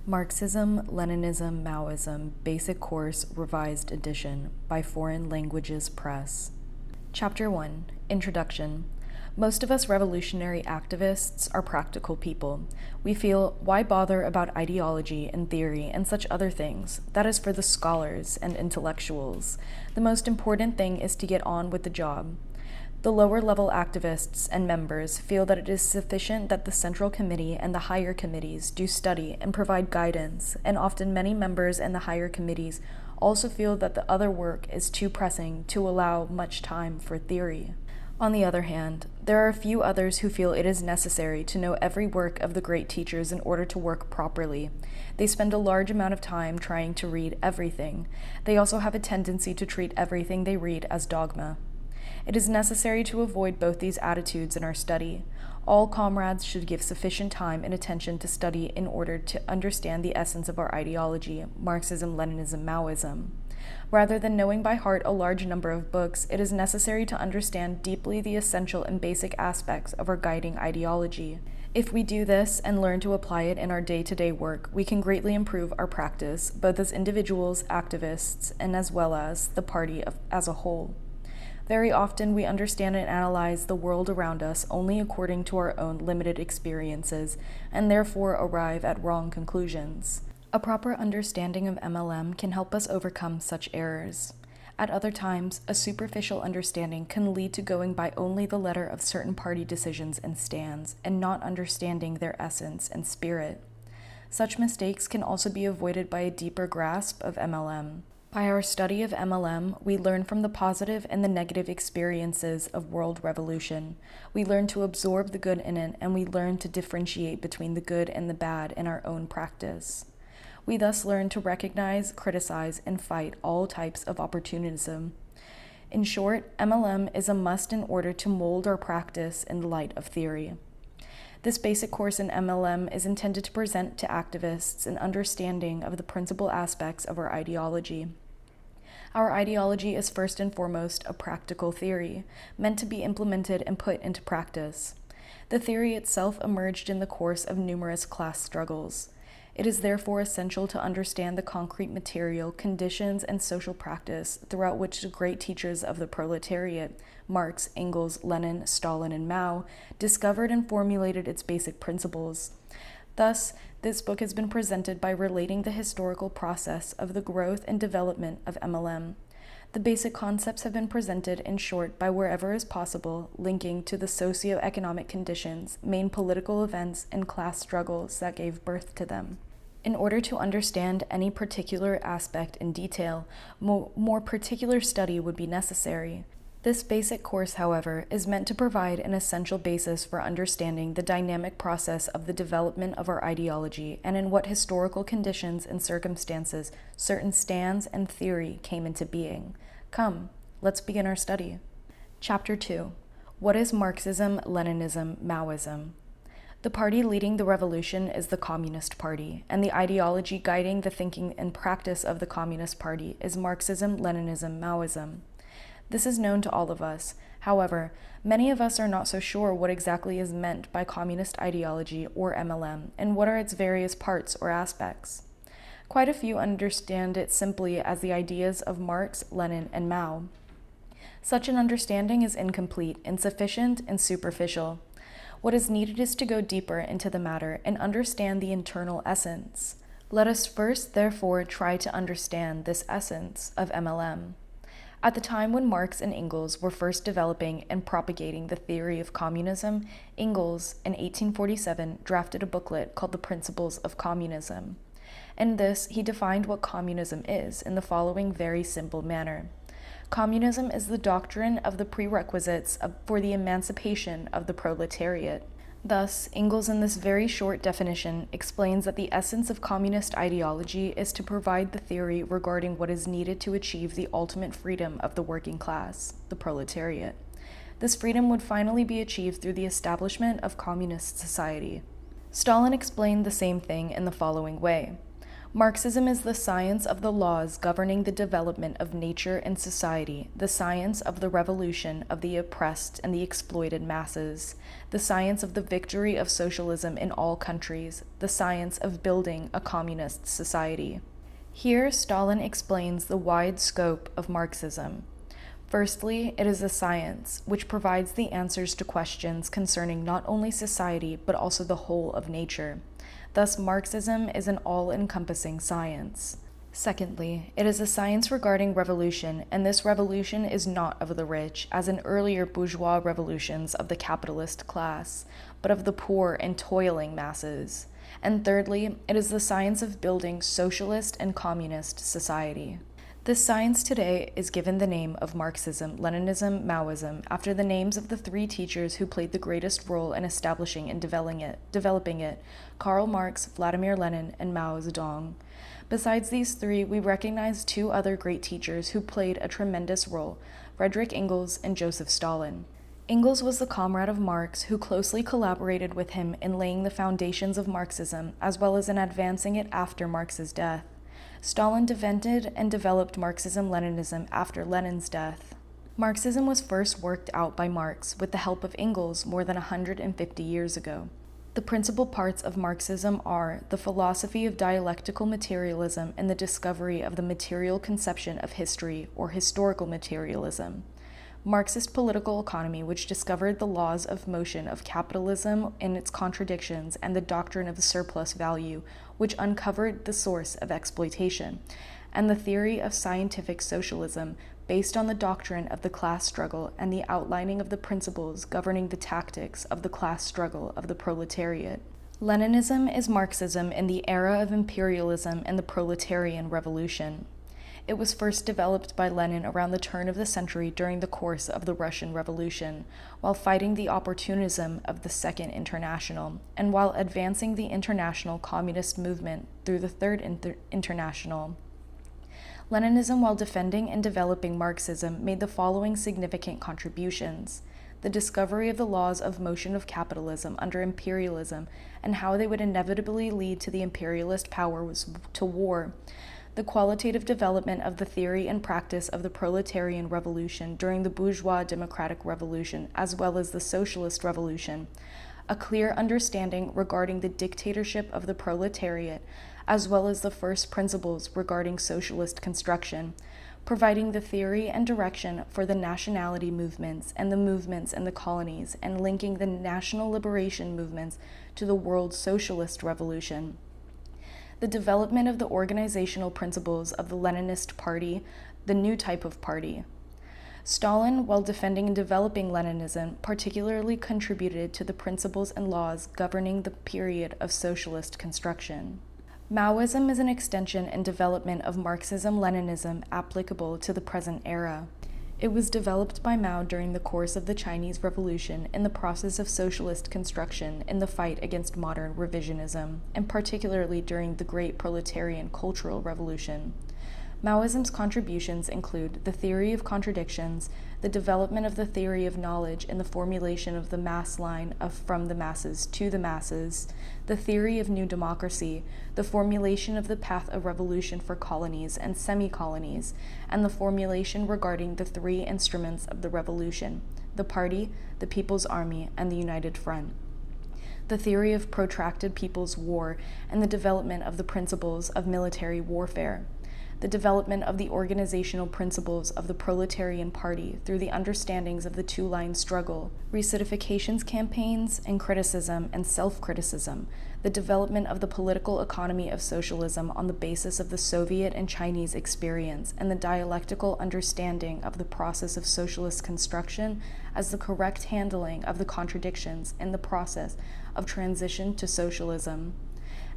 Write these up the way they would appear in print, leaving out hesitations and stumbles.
Marxism-Leninism-Maoism Basic Course Revised Edition by Foreign Languages Press. Chapter 1. Introduction. Most of us revolutionary activists are practical people. We feel, why bother about ideology and theory and such other things? That is for the scholars and intellectuals. The most important thing is to get on with the job. The lower-level activists and members feel that it is sufficient that the Central Committee and the higher committees do study and provide guidance, and often many members in the higher committees also feel that the other work is too pressing to allow much time for theory. On the other hand, there are a few others who feel it is necessary to know every work of the great teachers in order to work properly. They spend a large amount of time trying to read everything. They also have a tendency to treat everything they read as dogma. It is necessary to avoid both these attitudes in our study. All comrades should give sufficient time and attention to study in order to understand the essence of our ideology, Marxism-Leninism-Maoism. Rather than knowing by heart a large number of books, it is necessary to understand deeply the essential and basic aspects of our guiding ideology. If we do this and learn to apply it in our day-to-day work, we can greatly improve our practice, both as individuals, activists, and as well as the party as a whole. Very often we understand and analyze the world around us only according to our own limited experiences, and therefore arrive at wrong conclusions. A proper understanding of MLM can help us overcome such errors. At other times, a superficial understanding can lead to going by only the letter of certain party decisions and stands, and not understanding their essence and spirit. Such mistakes can also be avoided by a deeper grasp of MLM. By our study of MLM, we learn from the positive and the negative experiences of world revolution. We learn to absorb the good in it, and we learn to differentiate between the good and the bad in our own practice. We thus learn to recognize, criticize, and fight all types of opportunism. In short, MLM is a must in order to mold our practice in the light of theory. This basic course in MLM is intended to present to activists an understanding of the principal aspects of our ideology. Our ideology is first and foremost a practical theory, meant to be implemented and put into practice. The theory itself emerged in the course of numerous class struggles. It is therefore essential to understand the concrete material, conditions, and social practice throughout which the great teachers of the proletariat, Marx, Engels, Lenin, Stalin, and Mao, discovered and formulated its basic principles. Thus, this book has been presented by relating the historical process of the growth and development of MLM. The basic concepts have been presented in short by wherever is possible, linking to the socio-economic conditions, main political events, and class struggles that gave birth to them. In order to understand any particular aspect in detail, more particular study would be necessary. This basic course, however, is meant to provide an essential basis for understanding the dynamic process of the development of our ideology and in what historical conditions and circumstances certain stands and theory came into being. Come, let's begin our study. Chapter 2. What is Marxism-Leninism-Maoism? The party leading the revolution is the Communist Party, and the ideology guiding the thinking and practice of the Communist Party is Marxism-Leninism-Maoism. This is known to all of us. However, many of us are not so sure what exactly is meant by communist ideology or MLM, and what are its various parts or aspects. Quite a few understand it simply as the ideas of Marx, Lenin, and Mao. Such an understanding is incomplete, insufficient, and superficial. What is needed is to go deeper into the matter and understand the internal essence. Let us first, therefore, try to understand this essence of MLM. At the time when Marx and Engels were first developing and propagating the theory of communism, Engels, in 1847, drafted a booklet called The Principles of Communism. In this, he defined what communism is in the following very simple manner. Communism is the doctrine of the prerequisites for the emancipation of the proletariat. Thus, Engels in this very short definition explains that the essence of communist ideology is to provide the theory regarding what is needed to achieve the ultimate freedom of the working class, the proletariat. This freedom would finally be achieved through the establishment of communist society. Stalin explained the same thing in the following way. Marxism is the science of the laws governing the development of nature and society, the science of the revolution of the oppressed and the exploited masses, the science of the victory of socialism in all countries, the science of building a communist society. Here, Stalin explains the wide scope of Marxism. Firstly, it is a science which provides the answers to questions concerning not only society but also the whole of nature. Thus, Marxism is an all-encompassing science. Secondly, it is a science regarding revolution, and this revolution is not of the rich, as in earlier bourgeois revolutions of the capitalist class, but of the poor and toiling masses. And thirdly, it is the science of building socialist and communist society. This science today is given the name of Marxism-Leninism-Maoism after the names of the three teachers who played the greatest role in establishing and developing it, Karl Marx, Vladimir Lenin, and Mao Zedong. Besides these three, we recognize two other great teachers who played a tremendous role, Friedrich Engels and Joseph Stalin. Engels was the comrade of Marx who closely collaborated with him in laying the foundations of Marxism as well as in advancing it after Marx's death. Stalin invented and developed Marxism-Leninism after Lenin's death. Marxism was first worked out by Marx with the help of Engels more than 150 years ago. The principal parts of Marxism are the philosophy of dialectical materialism and the discovery of the material conception of history, or historical materialism. Marxist political economy, which discovered the laws of motion of capitalism and its contradictions, and the doctrine of the surplus value, which uncovered the source of exploitation, and the theory of scientific socialism, based on the doctrine of the class struggle and the outlining of the principles governing the tactics of the class struggle of the proletariat. Leninism is Marxism in the era of imperialism and the proletarian revolution. It was first developed by Lenin around the turn of the century during the course of the Russian Revolution, while fighting the opportunism of the Second International, and while advancing the international communist movement through the Third International. Leninism, while defending and developing Marxism, made the following significant contributions: the discovery of the laws of motion of capitalism under imperialism and how they would inevitably lead to the imperialist powers to war, the qualitative development of the theory and practice of the proletarian revolution during the bourgeois democratic revolution as well as the socialist revolution, a clear understanding regarding the dictatorship of the proletariat, as well as the first principles regarding socialist construction, providing the theory and direction for the nationality movements and the movements in the colonies, and linking the national liberation movements to the world socialist revolution. The development of the organizational principles of the Leninist Party, the new type of party. Stalin, while defending and developing Leninism, particularly contributed to the principles and laws governing the period of socialist construction. Maoism is an extension and development of Marxism-Leninism applicable to the present era. It was developed by Mao during the course of the Chinese Revolution in the process of socialist construction in the fight against modern revisionism, and particularly during the Great Proletarian Cultural Revolution. Maoism's contributions include the theory of contradictions, the development of the theory of knowledge in the formulation of the mass line of from the masses to the masses, the theory of new democracy, the formulation of the path of revolution for colonies and semi-colonies, and the formulation regarding the three instruments of the revolution: the party, the People's Army, and the United Front. The theory of protracted people's war and the development of the principles of military warfare. The development of the organizational principles of the proletarian party through the understandings of the two-line struggle, recidifications campaigns, and criticism and self-criticism, the development of the political economy of socialism on the basis of the Soviet and Chinese experience, and the dialectical understanding of the process of socialist construction as the correct handling of the contradictions in the process of transition to socialism.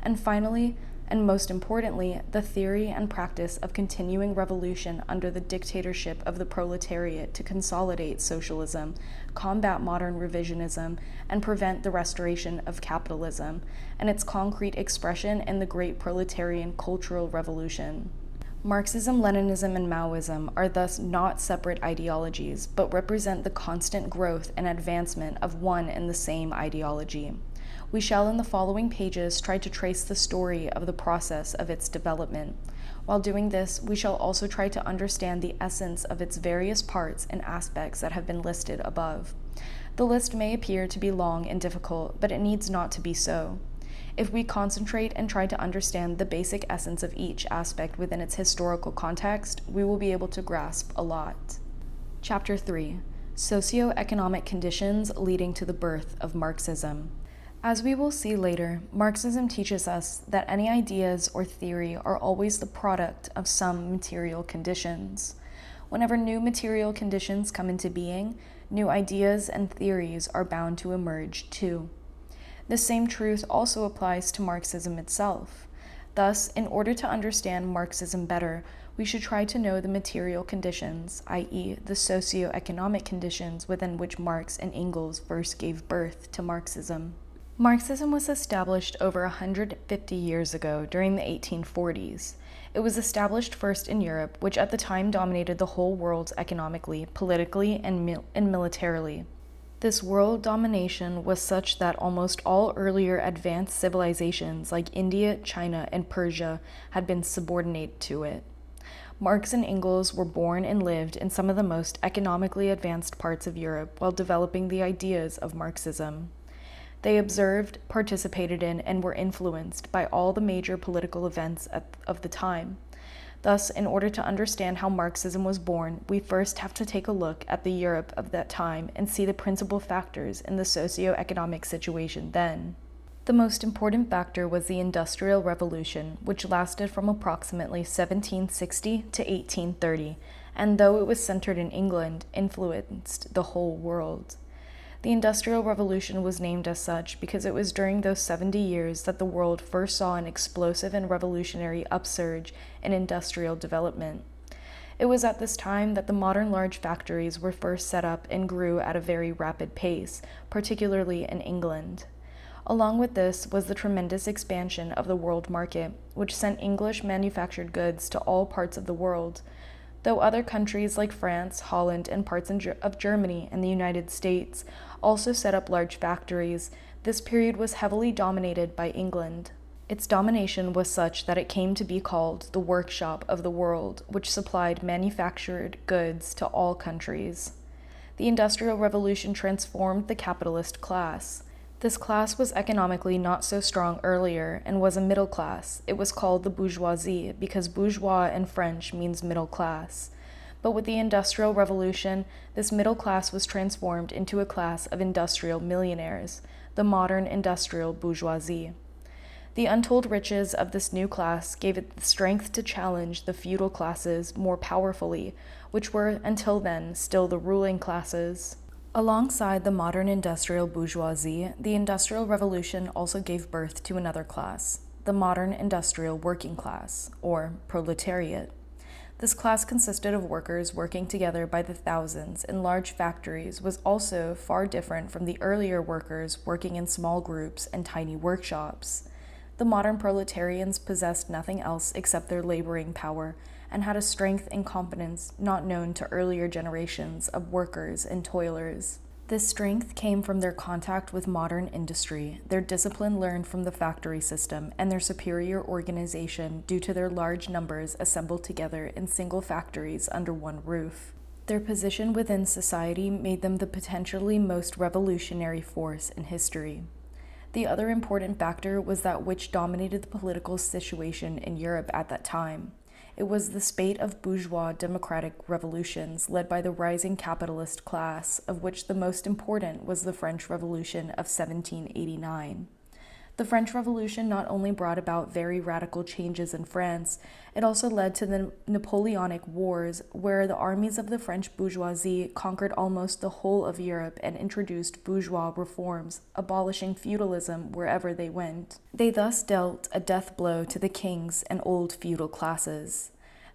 And finally, and most importantly, the theory and practice of continuing revolution under the dictatorship of the proletariat to consolidate socialism, combat modern revisionism, and prevent the restoration of capitalism, and its concrete expression in the Great Proletarian Cultural Revolution. Marxism, Leninism, and Maoism are thus not separate ideologies, but represent the constant growth and advancement of one and the same ideology. We shall in the following pages try to trace the story of the process of its development. While doing this, we shall also try to understand the essence of its various parts and aspects that have been listed above. The list may appear to be long and difficult, but it needs not to be so. If we concentrate and try to understand the basic essence of each aspect within its historical context, we will be able to grasp a lot. Chapter 3: Socio-economic conditions leading to the birth of Marxism. As we will see later, Marxism teaches us that any ideas or theory are always the product of some material conditions. Whenever new material conditions come into being, new ideas and theories are bound to emerge too. The same truth also applies to Marxism itself. Thus, in order to understand Marxism better, we should try to know the material conditions, i.e., the socio-economic conditions within which Marx and Engels first gave birth to Marxism. Marxism was established over 150 years ago during the 1840s. It was established first in Europe, which at the time dominated the whole world economically, politically, and militarily. This world domination was such that almost all earlier advanced civilizations like India, China, and Persia had been subordinated to it. Marx and Engels were born and lived in some of the most economically advanced parts of Europe while developing the ideas of Marxism. They observed, participated in, and were influenced by all the major political events of the time. Thus, in order to understand how Marxism was born, we first have to take a look at the Europe of that time and see the principal factors in the socio-economic situation then. The most important factor was the Industrial Revolution, which lasted from approximately 1760 to 1830, and though it was centered in England, influenced the whole world. The Industrial Revolution was named as such because it was during those 70 years that the world first saw an explosive and revolutionary upsurge in industrial development. It was at this time that the modern large factories were first set up and grew at a very rapid pace, particularly in England. Along with this was the tremendous expansion of the world market, which sent English manufactured goods to all parts of the world. Though other countries like France, Holland, and parts of Germany and the United States also set up large factories, this period was heavily dominated by England. Its domination was such that it came to be called the workshop of the world, which supplied manufactured goods to all countries. The Industrial Revolution transformed the capitalist class. This class was economically not so strong earlier and was a middle class. It was called the bourgeoisie because bourgeois in French means middle class. But with the Industrial Revolution, this middle class was transformed into a class of industrial millionaires, the modern industrial bourgeoisie. The untold riches of this new class gave it the strength to challenge the feudal classes more powerfully, which were, until then, still the ruling classes. Alongside the modern industrial bourgeoisie, the Industrial Revolution also gave birth to another class, the modern industrial working class, or proletariat. This class consisted of workers working together by the thousands in large factories, was also far different from the earlier workers working in small groups and tiny workshops. The modern proletarians possessed nothing else except their laboring power, and had a strength and competence not known to earlier generations of workers and toilers. This strength came from their contact with modern industry, their discipline learned from the factory system, and their superior organization due to their large numbers assembled together in single factories under one roof. Their position within society made them the potentially most revolutionary force in history. The other important factor was that which dominated the political situation in Europe at that time. It was the spate of bourgeois democratic revolutions led by the rising capitalist class, of which the most important was the French Revolution of 1789. The French Revolution not only brought about very radical changes in France, it also led to the Napoleonic Wars, where the armies of the French bourgeoisie conquered almost the whole of Europe and introduced bourgeois reforms, abolishing feudalism wherever they went. They thus dealt a death blow to the kings and old feudal classes.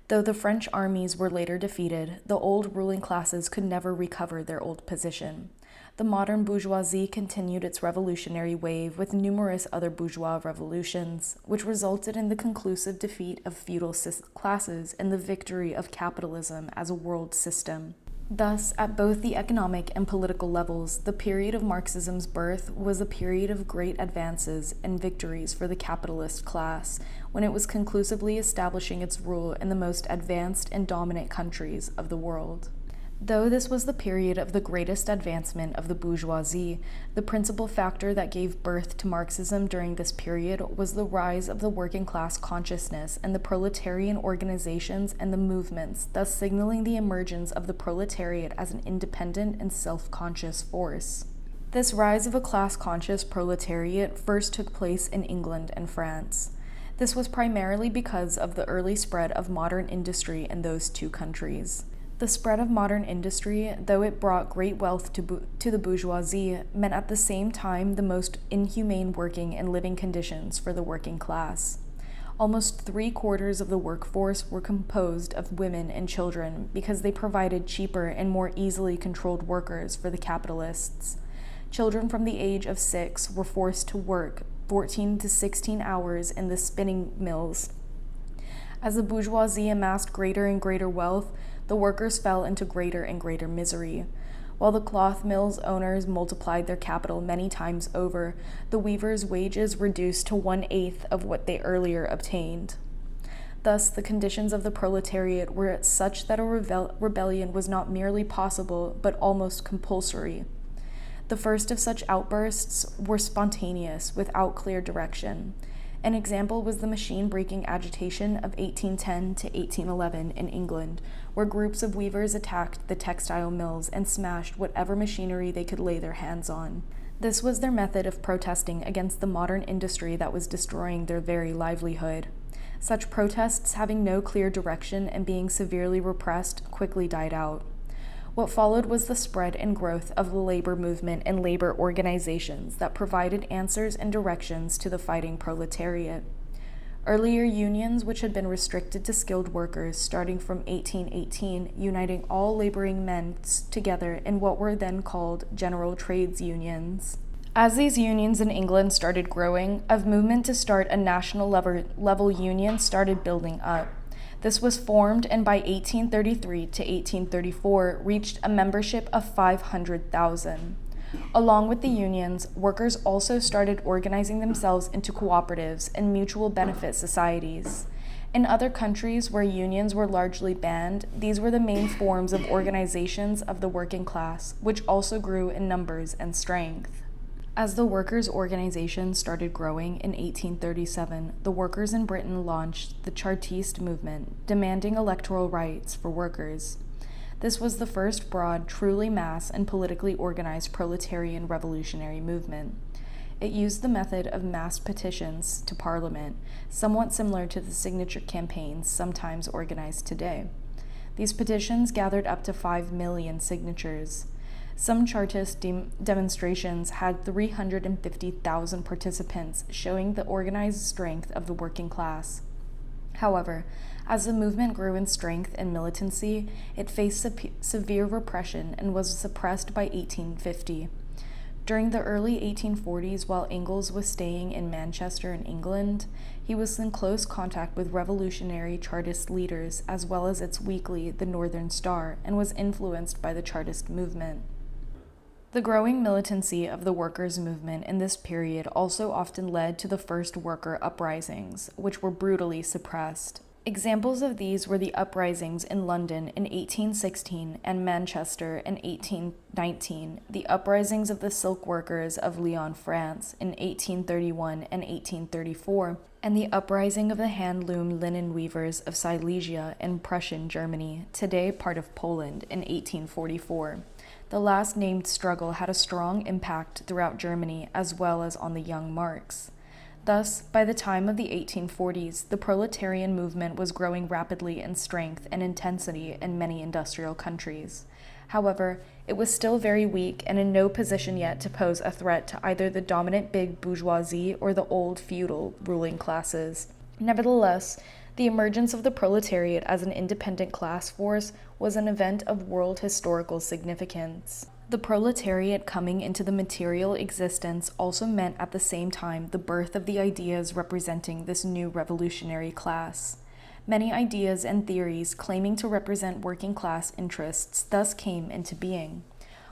Though the French armies were later defeated, the old ruling classes could never recover their old position. The modern bourgeoisie continued its revolutionary wave with numerous other bourgeois revolutions, which resulted in the conclusive defeat of feudal classes and the victory of capitalism as a world system. Thus, at both the economic and political levels, the period of Marxism's birth was a period of great advances and victories for the capitalist class, when it was conclusively establishing its rule in the most advanced and dominant countries of the world. Though this was the period of the greatest advancement of the bourgeoisie, the principal factor that gave birth to Marxism during this period was the rise of the working class consciousness and the proletarian organizations and the movements, thus signaling the emergence of the proletariat as an independent and self-conscious force. This rise of a class-conscious proletariat first took place in England and France. This was primarily because of the early spread of modern industry in those two countries. The spread of modern industry, though it brought great wealth to the bourgeoisie, meant at the same time the most inhumane working and living conditions for the working class. Almost 3/4 of the workforce were composed of women and children because they provided cheaper and more easily controlled workers for the capitalists. Children from the age of 6 were forced to work 14 to 16 hours in the spinning mills. As the bourgeoisie amassed greater and greater wealth, the workers fell into greater and greater misery. While the cloth mills owners multiplied their capital many times over, the weavers' wages reduced to 1/8 of what they earlier obtained. Thus, the conditions of the proletariat were such that a rebellion was not merely possible, but almost compulsory. The first of such outbursts were spontaneous, without clear direction. An example was the machine-breaking agitation of 1810 to 1811 in England, where groups of weavers attacked the textile mills and smashed whatever machinery they could lay their hands on. This was their method of protesting against the modern industry that was destroying their very livelihood. Such protests, having no clear direction and being severely repressed, quickly died out. What followed was the spread and growth of the labor movement and labor organizations that provided answers and directions to the fighting proletariat. Earlier unions, which had been restricted to skilled workers starting from 1818, uniting all laboring men together in what were then called general trades unions. As these unions in England started growing, a movement to start a national level union started building up. This was formed and by 1833 to 1834 reached a membership of 500,000. Along with the unions, workers also started organizing themselves into cooperatives and mutual benefit societies. In other countries where unions were largely banned, these were the main forms of organizations of the working class, which also grew in numbers and strength. As the workers' organization started growing in 1837, the workers in Britain launched the Chartist movement, demanding electoral rights for workers. This was the first broad, truly mass and politically organized proletarian revolutionary movement. It used the method of mass petitions to Parliament, somewhat similar to the signature campaigns sometimes organized today. These petitions gathered up to 5 million signatures. Some Chartist demonstrations had 350,000 participants, showing the organized strength of the working class. However, as the movement grew in strength and militancy, it faced severe repression and was suppressed by 1850. During the early 1840s, while Engels was staying in Manchester in England, he was in close contact with revolutionary Chartist leaders as well as its weekly, The Northern Star, and was influenced by the Chartist movement. The growing militancy of the workers' movement in this period also often led to the first worker uprisings, which were brutally suppressed. Examples of these were the uprisings in London in 1816 and Manchester in 1819, the uprisings of the silk workers of Lyon, France in 1831 and 1834, and the uprising of the hand-loom linen weavers of Silesia in Prussian Germany, today part of Poland, in 1844. The last named struggle had a strong impact throughout Germany as well as on the young Marx. Thus, by the time of the 1840s, the proletarian movement was growing rapidly in strength and intensity in many industrial countries. However, it was still very weak and in no position yet to pose a threat to either the dominant big bourgeoisie or the old feudal ruling classes. Nevertheless, the emergence of the proletariat as an independent class force was an event of world historical significance. The proletariat coming into the material existence also meant at the same time the birth of the ideas representing this new revolutionary class. Many ideas and theories claiming to represent working class interests thus came into being.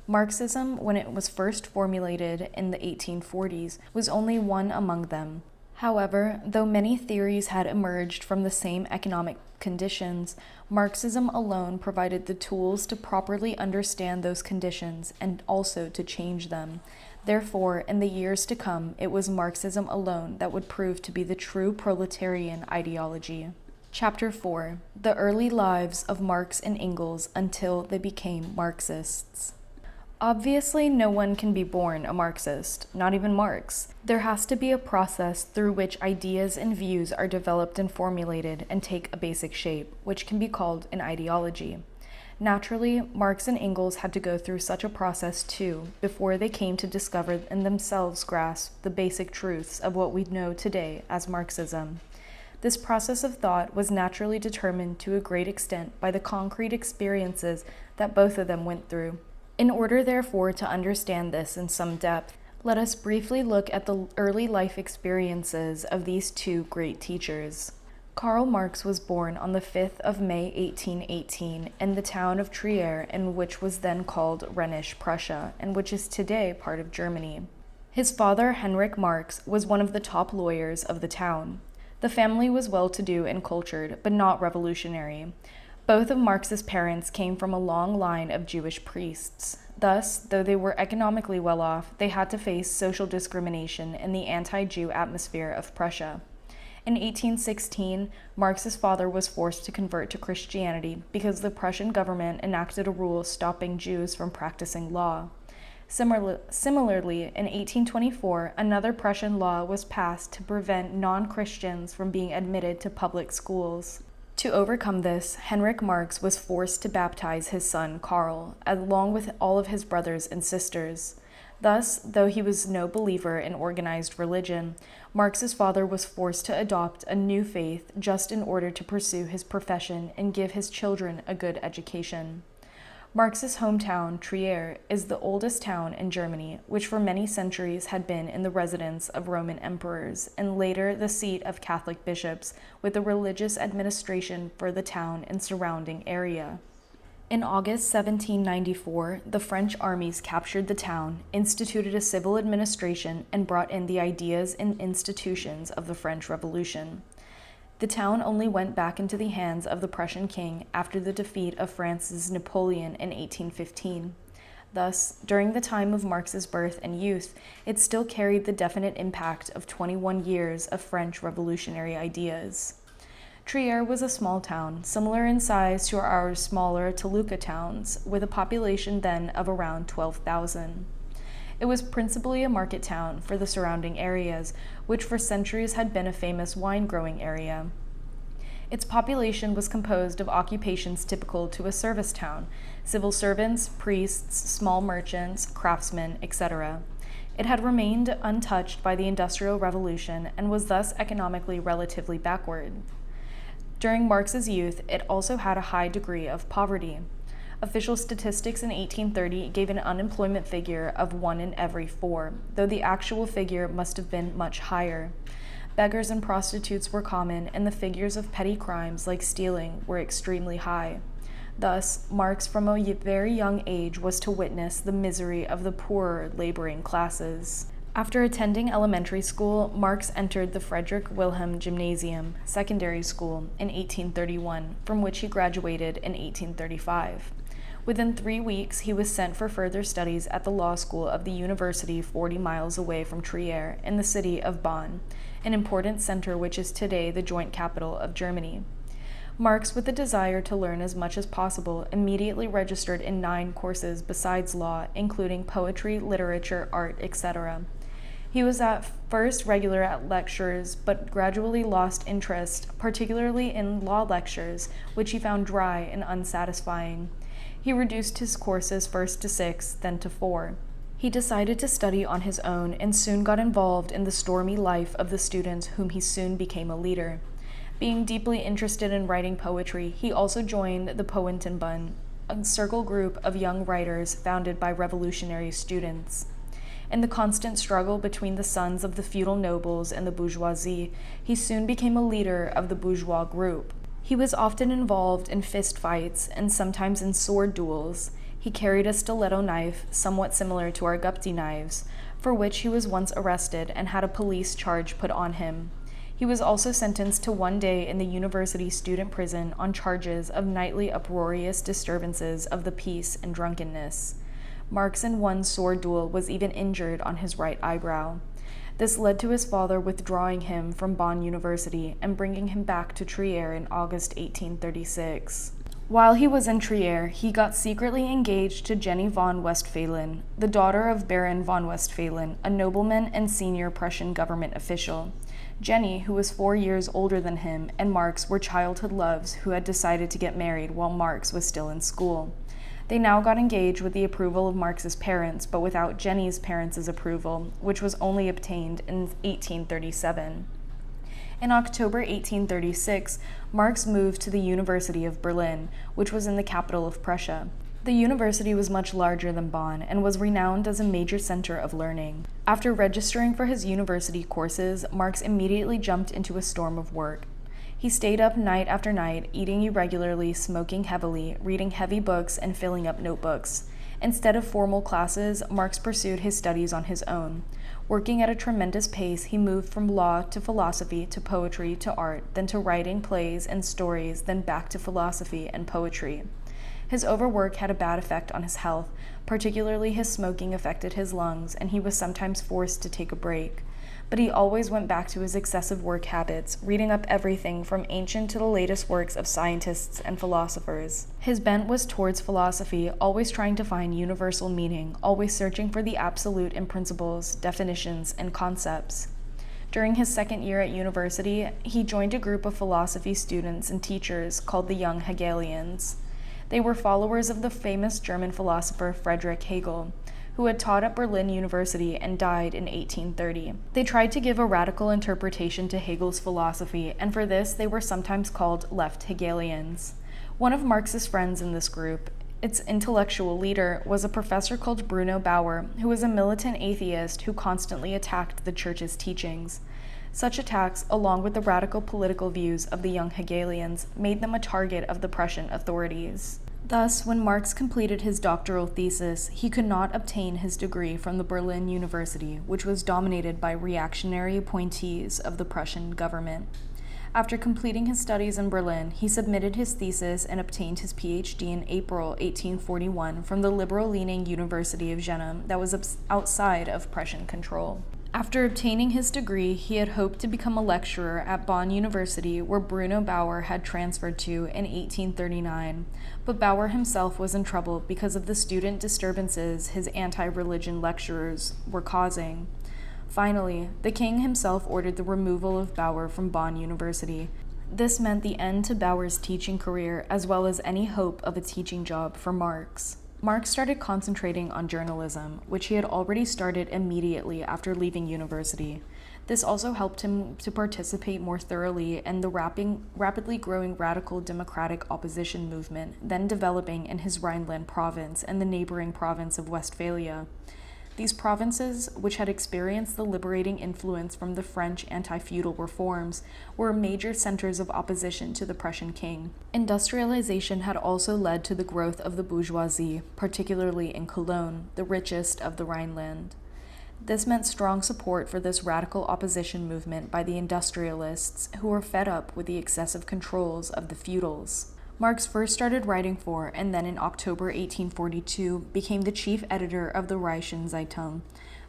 Marxism, when it was first formulated in the 1840s, was only one among them. However, though many theories had emerged from the same economic conditions, Marxism alone provided the tools to properly understand those conditions and also to change them. Therefore, in the years to come, it was Marxism alone that would prove to be the true proletarian ideology. Chapter 4: The Early Lives of Marx and Engels Until They Became Marxists. Obviously, no one can be born a Marxist, not even Marx. There has to be a process through which ideas and views are developed and formulated and take a basic shape, which can be called an ideology. Naturally, Marx and Engels had to go through such a process too, before they came to discover and themselves grasp the basic truths of what we know today as Marxism. This process of thought was naturally determined to a great extent by the concrete experiences that both of them went through. In order, therefore, to understand this in some depth, let us briefly look at the early life experiences of these two great teachers. Karl Marx was born on the 5th of May 1818 in the town of Trier, in which was then called Rhenish Prussia, and which is today part of Germany. His father, Heinrich Marx, was one of the top lawyers of the town. The family was well-to-do and cultured, but not revolutionary. Both of Marx's parents came from a long line of Jewish priests. Thus, though they were economically well off, they had to face social discrimination in the anti-Jew atmosphere of Prussia. In 1816, Marx's father was forced to convert to Christianity because the Prussian government enacted a rule stopping Jews from practicing law. Similarly, in 1824, another Prussian law was passed to prevent non-Christians from being admitted to public schools. To overcome this, Heinrich Marx was forced to baptize his son Karl, along with all of his brothers and sisters. Thus, though he was no believer in organized religion, Marx's father was forced to adopt a new faith just in order to pursue his profession and give his children a good education. Marx's hometown, Trier, is the oldest town in Germany, which for many centuries had been in the residence of Roman emperors, and later the seat of Catholic bishops, with the religious administration for the town and surrounding area. In August 1794, the French armies captured the town, instituted a civil administration, and brought in the ideas and institutions of the French Revolution. The town only went back into the hands of the Prussian king after the defeat of France's Napoleon in 1815. Thus, during the time of Marx's birth and youth, it still carried the definite impact of 21 years of French revolutionary ideas. Trier was a small town, similar in size to our smaller Toluca towns, with a population then of around 12,000. It was principally a market town for the surrounding areas, which for centuries had been a famous wine-growing area. Its population was composed of occupations typical to a service town: civil servants, priests, small merchants, craftsmen, etc. It had remained untouched by the Industrial Revolution and was thus economically relatively backward. During Marx's youth, it also had a high degree of poverty. Official statistics in 1830 gave an unemployment figure of 1 in every 4, though the actual figure must have been much higher. Beggars and prostitutes were common, and the figures of petty crimes like stealing were extremely high. Thus, Marx from a very young age was to witness the misery of the poorer laboring classes. After attending elementary school, Marx entered the Friedrich Wilhelm Gymnasium secondary school in 1831, from which he graduated in 1835. Within 3 weeks, he was sent for further studies at the law school of the university 40 miles away from Trier, in the city of Bonn, an important center which is today the joint capital of Germany. Marx, with a desire to learn as much as possible, immediately registered in 9 courses besides law, including poetry, literature, art, etc. He was at first regular at lectures, but gradually lost interest, particularly in law lectures, which he found dry and unsatisfying. He reduced his courses first to 6, then to 4. He decided to study on his own and soon got involved in the stormy life of the students, whom he soon became a leader. Being deeply interested in writing poetry, he also joined the Poetenbund, a circle group of young writers founded by revolutionary students. In the constant struggle between the sons of the feudal nobles and the bourgeoisie, he soon became a leader of the bourgeois group. He was often involved in fist fights and sometimes in sword duels. He carried a stiletto knife, somewhat similar to our Gupti knives, for which he was once arrested and had a police charge put on him. He was also sentenced to 1 day in the university student prison on charges of nightly uproarious disturbances of the peace and drunkenness. Marx in one sword duel was even injured on his right eyebrow. This led to his father withdrawing him from Bonn University and bringing him back to Trier in August 1836. While he was in Trier, he got secretly engaged to Jenny von Westphalen, the daughter of Baron von Westphalen, a nobleman and senior Prussian government official. Jenny, who was 4 years older than him, and Marx were childhood loves who had decided to get married while Marx was still in school. They now got engaged with the approval of Marx's parents, but without Jenny's parents' approval, which was only obtained in 1837. In October 1836, Marx moved to the University of Berlin, which was in the capital of Prussia. The university was much larger than Bonn and was renowned as a major center of learning. After registering for his university courses, Marx immediately jumped into a storm of work. He stayed up night after night, eating irregularly, smoking heavily, reading heavy books, and filling up notebooks. Instead of formal classes, Marx pursued his studies on his own. Working at a tremendous pace, he moved from law to philosophy to poetry to art, then to writing plays and stories, then back to philosophy and poetry. His overwork had a bad effect on his health, particularly his smoking affected his lungs, and he was sometimes forced to take a break. But he always went back to his excessive work habits, reading up everything from ancient to the latest works of scientists and philosophers. His bent was towards philosophy, always trying to find universal meaning, always searching for the absolute in principles, definitions, and concepts. During his second year at university, he joined a group of philosophy students and teachers called the Young Hegelians. They were followers of the famous German philosopher Friedrich Hegel, who had taught at Berlin University and died in 1830. They tried to give a radical interpretation to Hegel's philosophy, and for this they were sometimes called left Hegelians. One of Marx's friends in this group, its intellectual leader, was a professor called Bruno Bauer, who was a militant atheist who constantly attacked the church's teachings. Such attacks, along with the radical political views of the Young Hegelians, made them a target of the Prussian authorities. Thus, when Marx completed his doctoral thesis, he could not obtain his degree from the Berlin University, which was dominated by reactionary appointees of the Prussian government. After completing his studies in Berlin, he submitted his thesis and obtained his PhD in April 1841 from the liberal-leaning University of Jena that was outside of Prussian control. After obtaining his degree, he had hoped to become a lecturer at Bonn University, where Bruno Bauer had transferred to in 1839, but Bauer himself was in trouble because of the student disturbances his anti-religion lecturers were causing. Finally, the king himself ordered the removal of Bauer from Bonn University. This meant the end to Bauer's teaching career, as well as any hope of a teaching job for Marx. Marx started concentrating on journalism, which he had already started immediately after leaving university. This also helped him to participate more thoroughly in the rapidly growing radical democratic opposition movement, then developing in his Rhineland province and the neighboring province of Westphalia. These provinces, which had experienced the liberating influence from the French anti-feudal reforms, were major centers of opposition to the Prussian king. Industrialization had also led to the growth of the bourgeoisie, particularly in Cologne, the richest of the Rhineland. This meant strong support for this radical opposition movement by the industrialists, who were fed up with the excessive controls of the feudals. Marx first started writing for, and then in October 1842 became the chief editor of the Rheinischen Zeitung,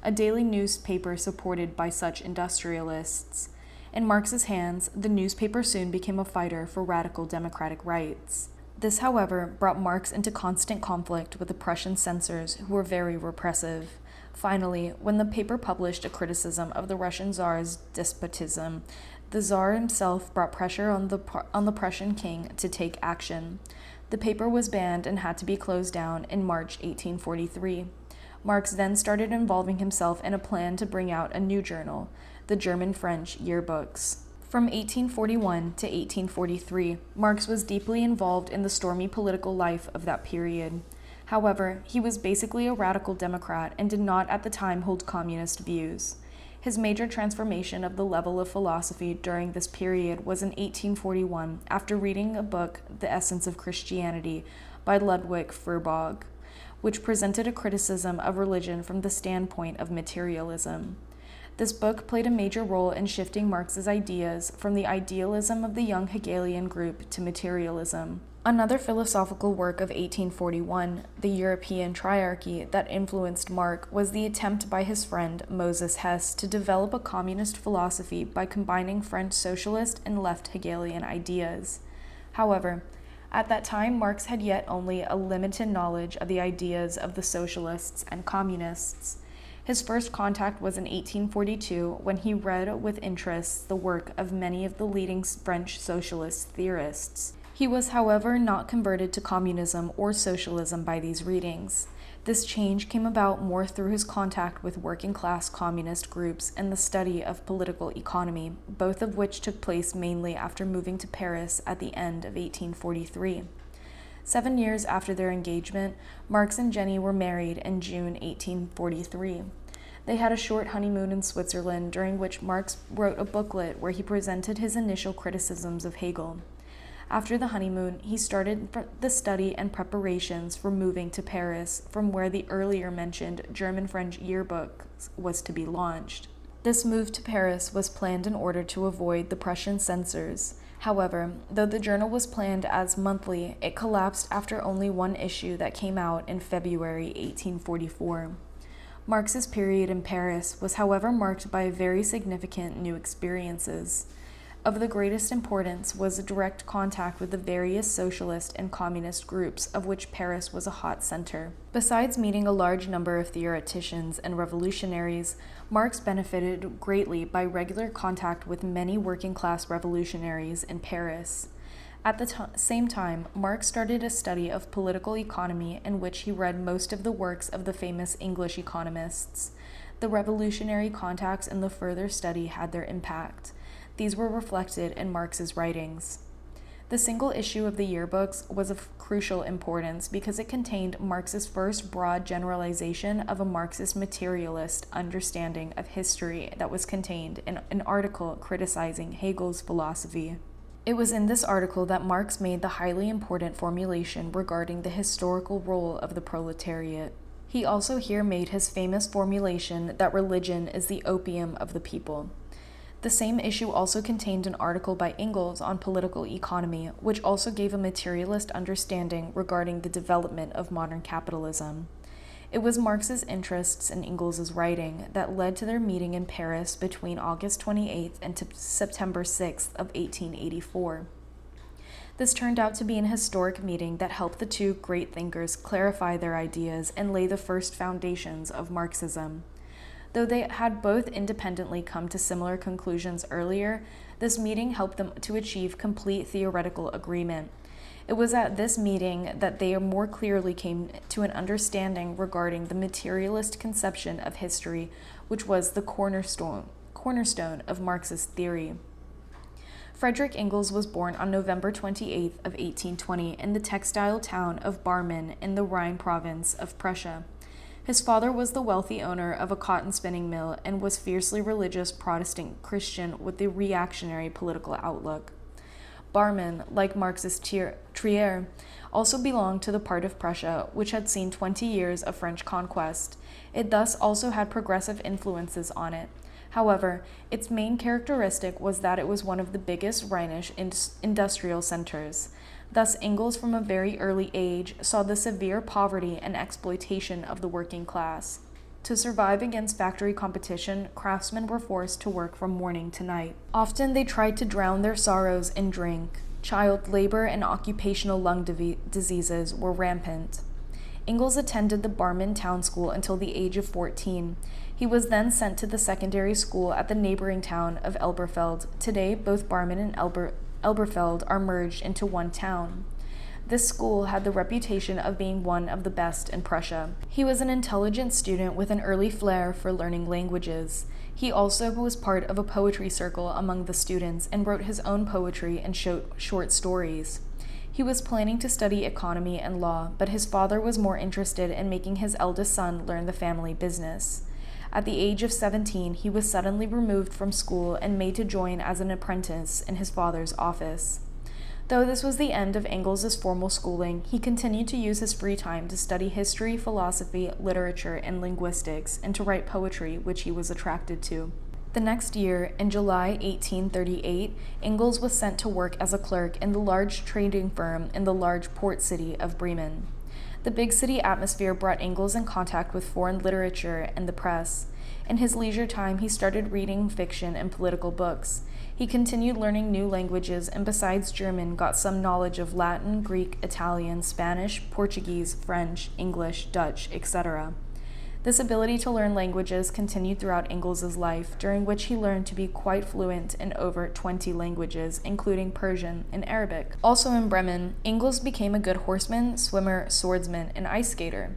a daily newspaper supported by such industrialists. In Marx's hands, the newspaper soon became a fighter for radical democratic rights. This, however, brought Marx into constant conflict with the Prussian censors, who were very repressive. Finally, when the paper published a criticism of the Russian Tsar's despotism, the Tsar himself brought pressure on the Prussian king to take action. The paper was banned and had to be closed down in March 1843. Marx then started involving himself in a plan to bring out a new journal, the German-French yearbooks. From 1841 to 1843, Marx was deeply involved in the stormy political life of that period. However, he was basically a radical Democrat and did not at the time hold communist views. His major transformation of the level of philosophy during this period was in 1841 after reading a book, The Essence of Christianity, by Ludwig Feuerbach, which presented a criticism of religion from the standpoint of materialism. This book played a major role in shifting Marx's ideas from the idealism of the young Hegelian group to materialism. Another philosophical work of 1841, The European Triarchy, that influenced Marx was the attempt by his friend Moses Hess to develop a communist philosophy by combining French socialist and left Hegelian ideas. However, at that time, Marx had yet only a limited knowledge of the ideas of the socialists and communists. His first contact was in 1842 when he read with interest the work of many of the leading French socialist theorists. He was, however, not converted to communism or socialism by these readings. This change came about more through his contact with working-class communist groups and the study of political economy, both of which took place mainly after moving to Paris at the end of 1843. 7 years after their engagement, Marx and Jenny were married in June 1843. They had a short honeymoon in Switzerland, during which Marx wrote a booklet where he presented his initial criticisms of Hegel. After the honeymoon, he started the study and preparations for moving to Paris, from where the earlier mentioned German-French yearbook was to be launched. This move to Paris was planned in order to avoid the Prussian censors. However, though the journal was planned as monthly, it collapsed after only one issue that came out in February 1844. Marx's period in Paris was, however, marked by very significant new experiences. Of the greatest importance was a direct contact with the various socialist and communist groups, of which Paris was a hot center. Besides meeting a large number of theoreticians and revolutionaries, Marx benefited greatly by regular contact with many working-class revolutionaries in Paris. At the same time, Marx started a study of political economy in which he read most of the works of the famous English economists. The revolutionary contacts and the further study had their impact. These were reflected in Marx's writings. The single issue of the yearbooks was of crucial importance because it contained Marx's first broad generalization of a Marxist materialist understanding of history that was contained in an article criticizing Hegel's philosophy. It was in this article that Marx made the highly important formulation regarding the historical role of the proletariat. He also here made his famous formulation that religion is the opium of the people. The same issue also contained an article by Engels on political economy, which also gave a materialist understanding regarding the development of modern capitalism. It was Marx's interests in Engels's writing that led to their meeting in Paris between August 28th and September 6th of 1884. This turned out to be an historic meeting that helped the two great thinkers clarify their ideas and lay the first foundations of Marxism. Though they had both independently come to similar conclusions earlier, this meeting helped them to achieve complete theoretical agreement. It was at this meeting that they more clearly came to an understanding regarding the materialist conception of history, which was the cornerstone of Marxist theory. Friedrich Engels was born on November 28th of 1820 in the textile town of Barmen in the Rhine province of Prussia. His father was the wealthy owner of a cotton spinning mill and was fiercely religious Protestant Christian with a reactionary political outlook. Barmen, like Marx's Trier, also belonged to the part of Prussia which had seen 20 years of French conquest. It thus also had progressive influences on it. However, its main characteristic was that it was one of the biggest Rhinish industrial centers. Thus, Engels from a very early age saw the severe poverty and exploitation of the working class. To survive against factory competition, craftsmen were forced to work from morning to night. Often they tried to drown their sorrows in drink. Child labor and occupational lung diseases were rampant. Engels attended the Barmen town school until the age of 14. He was then sent to the secondary school at the neighboring town of Elberfeld. Today, both Barmen and Elberfeld are merged into one town. This school had the reputation of being one of the best in Prussia. He was an intelligent student with an early flair for learning languages. He also was part of a poetry circle among the students and wrote his own poetry and short stories. He was planning to study economy and law, but his father was more interested in making his eldest son learn the family business. At the age of 17, he was suddenly removed from school and made to join as an apprentice in his father's office. Though this was the end of Engels' formal schooling, he continued to use his free time to study history, philosophy, literature, and linguistics, and to write poetry, which he was attracted to. The next year, in July 1838, Engels was sent to work as a clerk in the large trading firm in the large port city of Bremen. The big city atmosphere brought Engels in contact with foreign literature and the press. In his leisure time, he started reading fiction and political books. He continued learning new languages and besides German got some knowledge of Latin, Greek, Italian, Spanish, Portuguese, French, English, Dutch, etc. This ability to learn languages continued throughout Engels' life, during which he learned to be quite fluent in over 20 languages, including Persian and Arabic. Also in Bremen, Engels became a good horseman, swimmer, swordsman, and ice skater.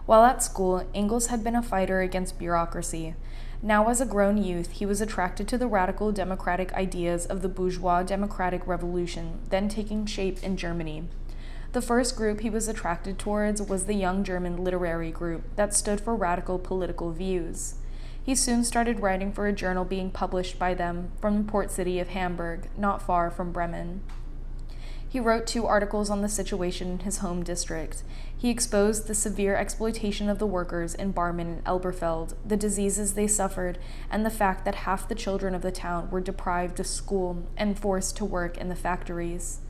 While at school, Engels had been a fighter against bureaucracy. Now as a grown youth, he was attracted to the radical democratic ideas of the bourgeois democratic revolution, then taking shape in Germany. The first group he was attracted towards was the Young German Literary Group that stood for radical political views. He soon started writing for a journal being published by them from the port city of Hamburg, not far from Bremen. He wrote 2 articles on the situation in his home district. He exposed the severe exploitation of the workers in Barmen and Elberfeld, the diseases they suffered, and the fact that half the children of the town were deprived of school and forced to work in the factories.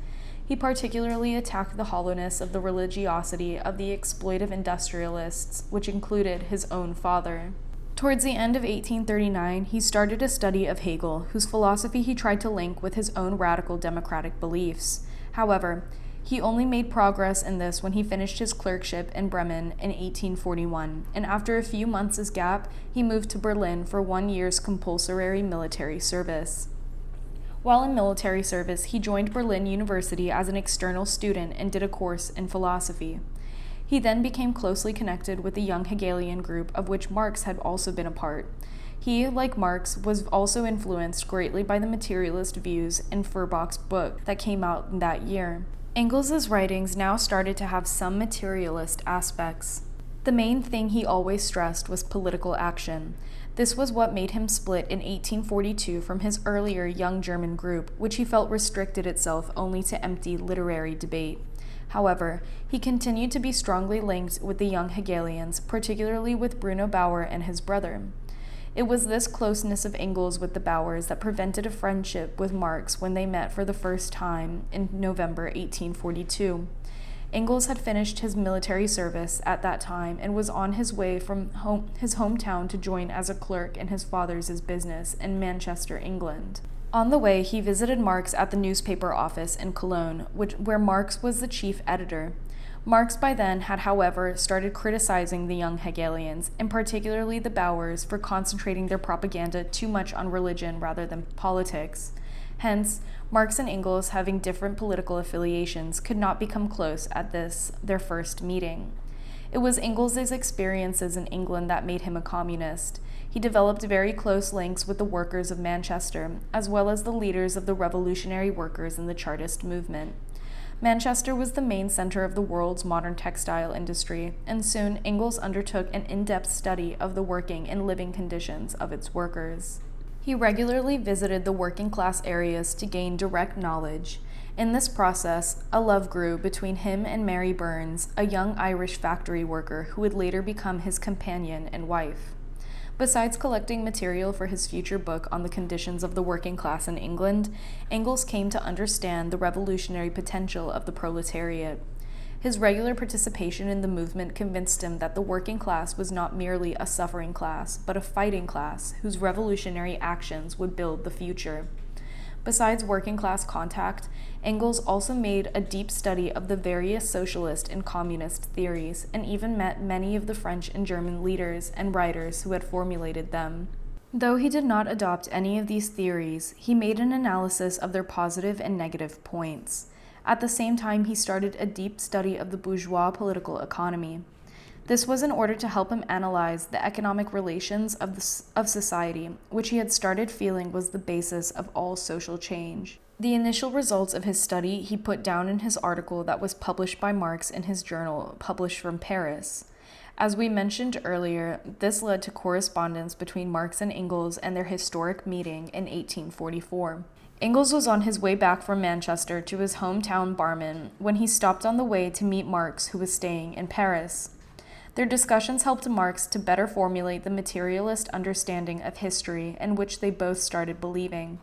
He particularly attacked the hollowness of the religiosity of the exploitive industrialists, which included his own father. Towards the end of 1839, he started a study of Hegel, whose philosophy he tried to link with his own radical democratic beliefs. However, he only made progress in this when he finished his clerkship in Bremen in 1841, and after a few months' gap, he moved to Berlin for 1 year's compulsory military service. While in military service, he joined Berlin University as an external student and did a course in philosophy. He then became closely connected with the young Hegelian group of which Marx had also been a part. He, like Marx, was also influenced greatly by the materialist views in Feuerbach's book that came out in that year. Engels' writings now started to have some materialist aspects. The main thing he always stressed was political action. This was what made him split in 1842 from his earlier Young German group, which he felt restricted itself only to empty literary debate. However, he continued to be strongly linked with the young Hegelians, particularly with Bruno Bauer and his brother. It was this closeness of Engels with the Bauers that prevented a friendship with Marx when they met for the first time in November 1842. Engels had finished his military service at that time and was on his way from his hometown to join as a clerk in his father's business in Manchester, England. On the way, he visited Marx at the newspaper office in Cologne, where Marx was the chief editor. Marx by then had, however, started criticizing the young Hegelians, and particularly the Bauers, for concentrating their propaganda too much on religion rather than politics. Hence, Marx and Engels, having different political affiliations, could not become close at their first meeting. It was Engels' experiences in England that made him a communist. He developed very close links with the workers of Manchester, as well as the leaders of the revolutionary workers in the Chartist movement. Manchester was the main center of the world's modern textile industry, and soon Engels undertook an in-depth study of the working and living conditions of its workers. He regularly visited the working class areas to gain direct knowledge. In this process, a love grew between him and Mary Burns, a young Irish factory worker who would later become his companion and wife. Besides collecting material for his future book on the conditions of the working class in England, Engels came to understand the revolutionary potential of the proletariat. His regular participation in the movement convinced him that the working class was not merely a suffering class, but a fighting class whose revolutionary actions would build the future. Besides working class contact, Engels also made a deep study of the various socialist and communist theories, and even met many of the French and German leaders and writers who had formulated them. Though he did not adopt any of these theories, he made an analysis of their positive and negative points. At the same time, he started a deep study of the bourgeois political economy. This was in order to help him analyze the economic relations of society, which he had started feeling was the basis of all social change. The initial results of his study he put down in his article that was published by Marx in his journal, published from Paris. As we mentioned earlier, this led to correspondence between Marx and Engels and their historic meeting in 1844. Engels was on his way back from Manchester to his hometown Barmen when he stopped on the way to meet Marx, who was staying in Paris. Their discussions helped Marx to better formulate the materialist understanding of history in which they both started believing.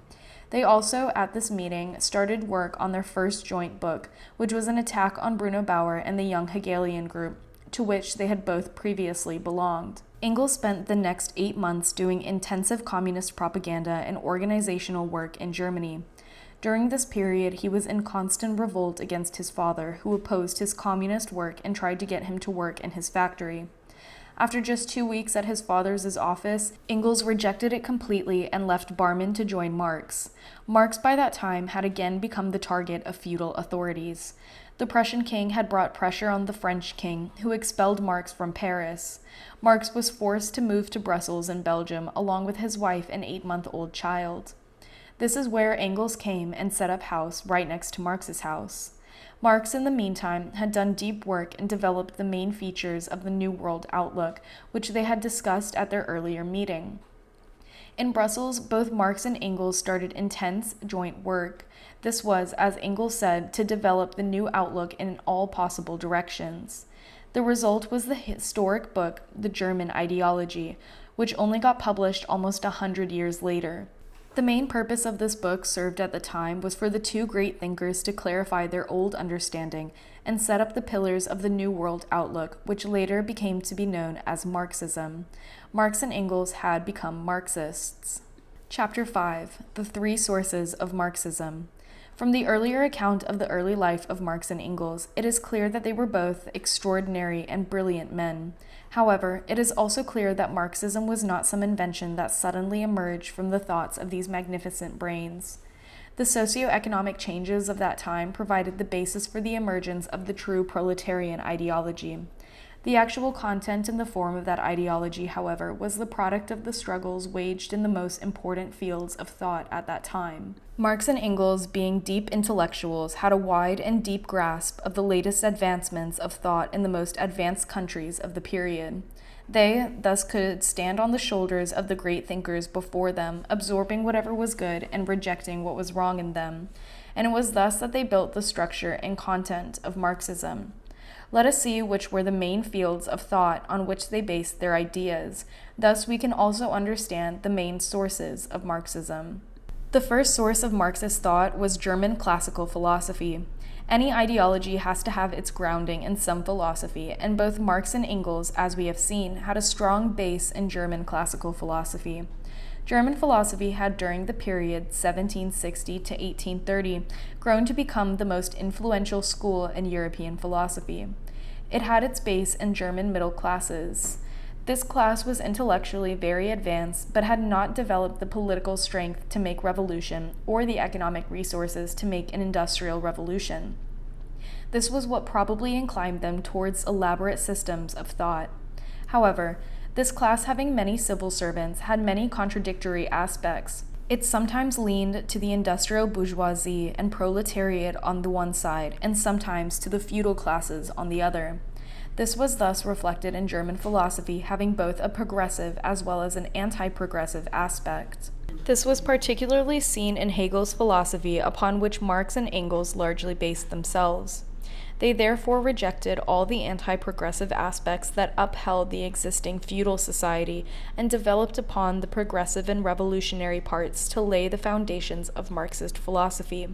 They also, at this meeting, started work on their first joint book, which was an attack on Bruno Bauer and the Young Hegelian group, to which they had both previously belonged. Engels spent the next 8 months doing intensive communist propaganda and organizational work in Germany. During this period, he was in constant revolt against his father, who opposed his communist work and tried to get him to work in his factory. After just 2 weeks at his father's office, Engels rejected it completely and left Barmen to join Marx. Marx by that time had again become the target of feudal authorities. The Prussian king had brought pressure on the French king, who expelled Marx from Paris. Marx was forced to move to Brussels in Belgium, along with his wife and 8-month-old child. This is where Engels came and set up house right next to Marx's house. Marx, in the meantime, had done deep work and developed the main features of the New World outlook, which they had discussed at their earlier meeting. In Brussels, both Marx and Engels started intense joint work. This was, as Engels said, to develop the new outlook in all possible directions. The result was the historic book, The German Ideology, which only got published almost 100 years later. The main purpose of this book served at the time was for the two great thinkers to clarify their old understanding and set up the pillars of the New World outlook, which later became to be known as Marxism. Marx and Engels had become Marxists. Chapter 5. The Three Sources of Marxism. From the earlier account of the early life of Marx and Engels, it is clear that they were both extraordinary and brilliant men. However, it is also clear that Marxism was not some invention that suddenly emerged from the thoughts of these magnificent brains. The socio-economic changes of that time provided the basis for the emergence of the true proletarian ideology. The actual content and the form of that ideology, however, was the product of the struggles waged in the most important fields of thought at that time. Marx and Engels, being deep intellectuals, had a wide and deep grasp of the latest advancements of thought in the most advanced countries of the period. They, thus, could stand on the shoulders of the great thinkers before them, absorbing whatever was good and rejecting what was wrong in them. And it was thus that they built the structure and content of Marxism. Let us see which were the main fields of thought on which they based their ideas. Thus, we can also understand the main sources of Marxism. The first source of Marxist thought was German classical philosophy. Any ideology has to have its grounding in some philosophy, and both Marx and Engels, as we have seen, had a strong base in German classical philosophy. German philosophy had during the period 1760 to 1830 grown to become the most influential school in European philosophy. It had its base in German middle classes. This class was intellectually very advanced, but had not developed the political strength to make revolution or the economic resources to make an industrial revolution. This was what probably inclined them towards elaborate systems of thought. However, this class, having many civil servants, had many contradictory aspects. It sometimes leaned to the industrial bourgeoisie and proletariat on the one side, and sometimes to the feudal classes on the other. This was thus reflected in German philosophy having both a progressive as well as an anti-progressive aspect. This was particularly seen in Hegel's philosophy, upon which Marx and Engels largely based themselves. They therefore rejected all the anti-progressive aspects that upheld the existing feudal society and developed upon the progressive and revolutionary parts to lay the foundations of Marxist philosophy.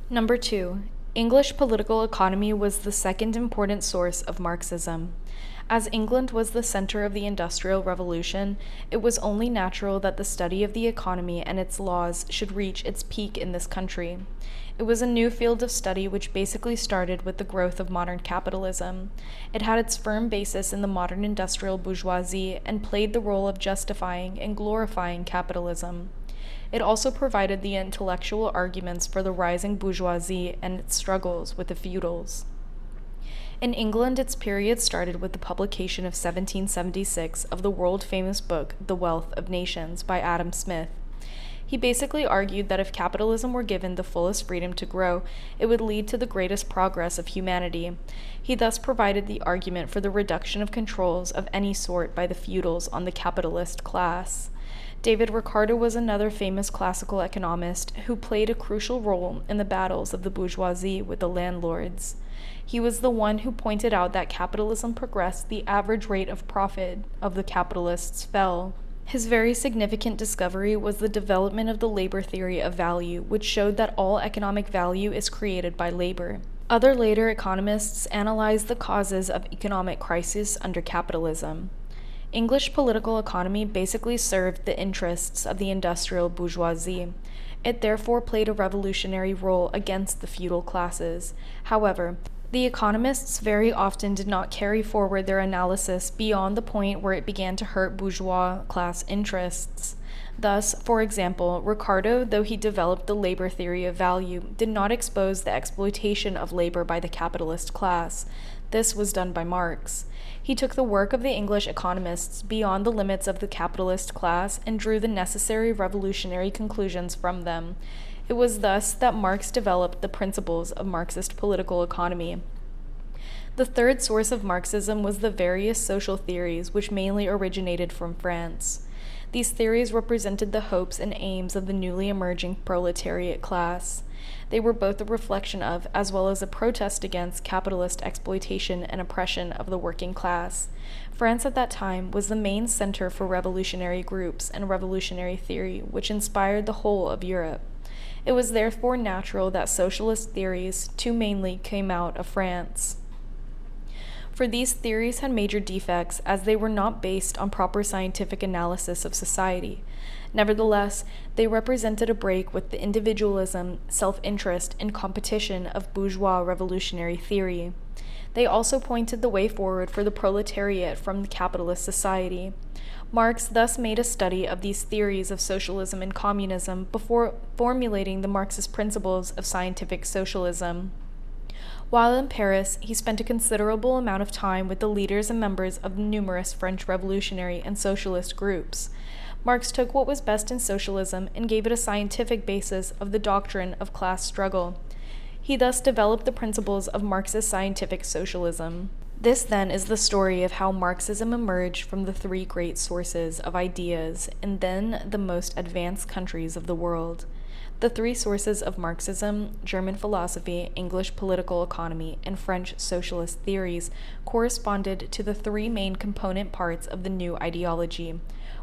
Number 2. English political economy was the second important source of Marxism. As England was the center of the Industrial Revolution, it was only natural that the study of the economy and its laws should reach its peak in this country. It was a new field of study which basically started with the growth of modern capitalism. It had its firm basis in the modern industrial bourgeoisie and played the role of justifying and glorifying capitalism. It also provided the intellectual arguments for the rising bourgeoisie and its struggles with the feudals. In England, its period started with the publication of 1776 of the world-famous book, The Wealth of Nations, by Adam Smith. He basically argued that if capitalism were given the fullest freedom to grow, it would lead to the greatest progress of humanity. He thus provided the argument for the reduction of controls of any sort by the feudals on the capitalist class. David Ricardo was another famous classical economist who played a crucial role in the battles of the bourgeoisie with the landlords. He was the one who pointed out that capitalism progressed, the average rate of profit of the capitalists fell. His very significant discovery was the development of the labor theory of value, which showed that all economic value is created by labor. Other later economists analyzed the causes of economic crisis under capitalism. English political economy basically served the interests of the industrial bourgeoisie. It therefore played a revolutionary role against the feudal classes. However, the economists very often did not carry forward their analysis beyond the point where it began to hurt bourgeois class interests. Thus, for example, Ricardo, though he developed the labor theory of value, did not expose the exploitation of labor by the capitalist class. This was done by Marx. He took the work of the English economists beyond the limits of the capitalist class and drew the necessary revolutionary conclusions from them. It was thus that Marx developed the principles of Marxist political economy. The third source of Marxism was the various social theories, which mainly originated from France. These theories represented the hopes and aims of the newly emerging proletariat class. They were both a reflection of, as well as a protest against, capitalist exploitation and oppression of the working class. France at that time was the main center for revolutionary groups and revolutionary theory, which inspired the whole of Europe. It was therefore natural that socialist theories, too mainly, came out of France. For these theories had major defects, as they were not based on proper scientific analysis of society. Nevertheless, they represented a break with the individualism, self-interest, and competition of bourgeois revolutionary theory. They also pointed the way forward for the proletariat from the capitalist society. Marx thus made a study of these theories of socialism and communism before formulating the Marxist principles of scientific socialism. While in Paris, he spent a considerable amount of time with the leaders and members of the numerous French revolutionary and socialist groups. Marx took what was best in socialism and gave it a scientific basis of the doctrine of class struggle. He thus developed the principles of Marxist scientific socialism. This then is the story of how Marxism emerged from the three great sources of ideas in then the most advanced countries of the world. The three sources of Marxism, German philosophy, English political economy, and French socialist theories, corresponded to the three main component parts of the new ideology: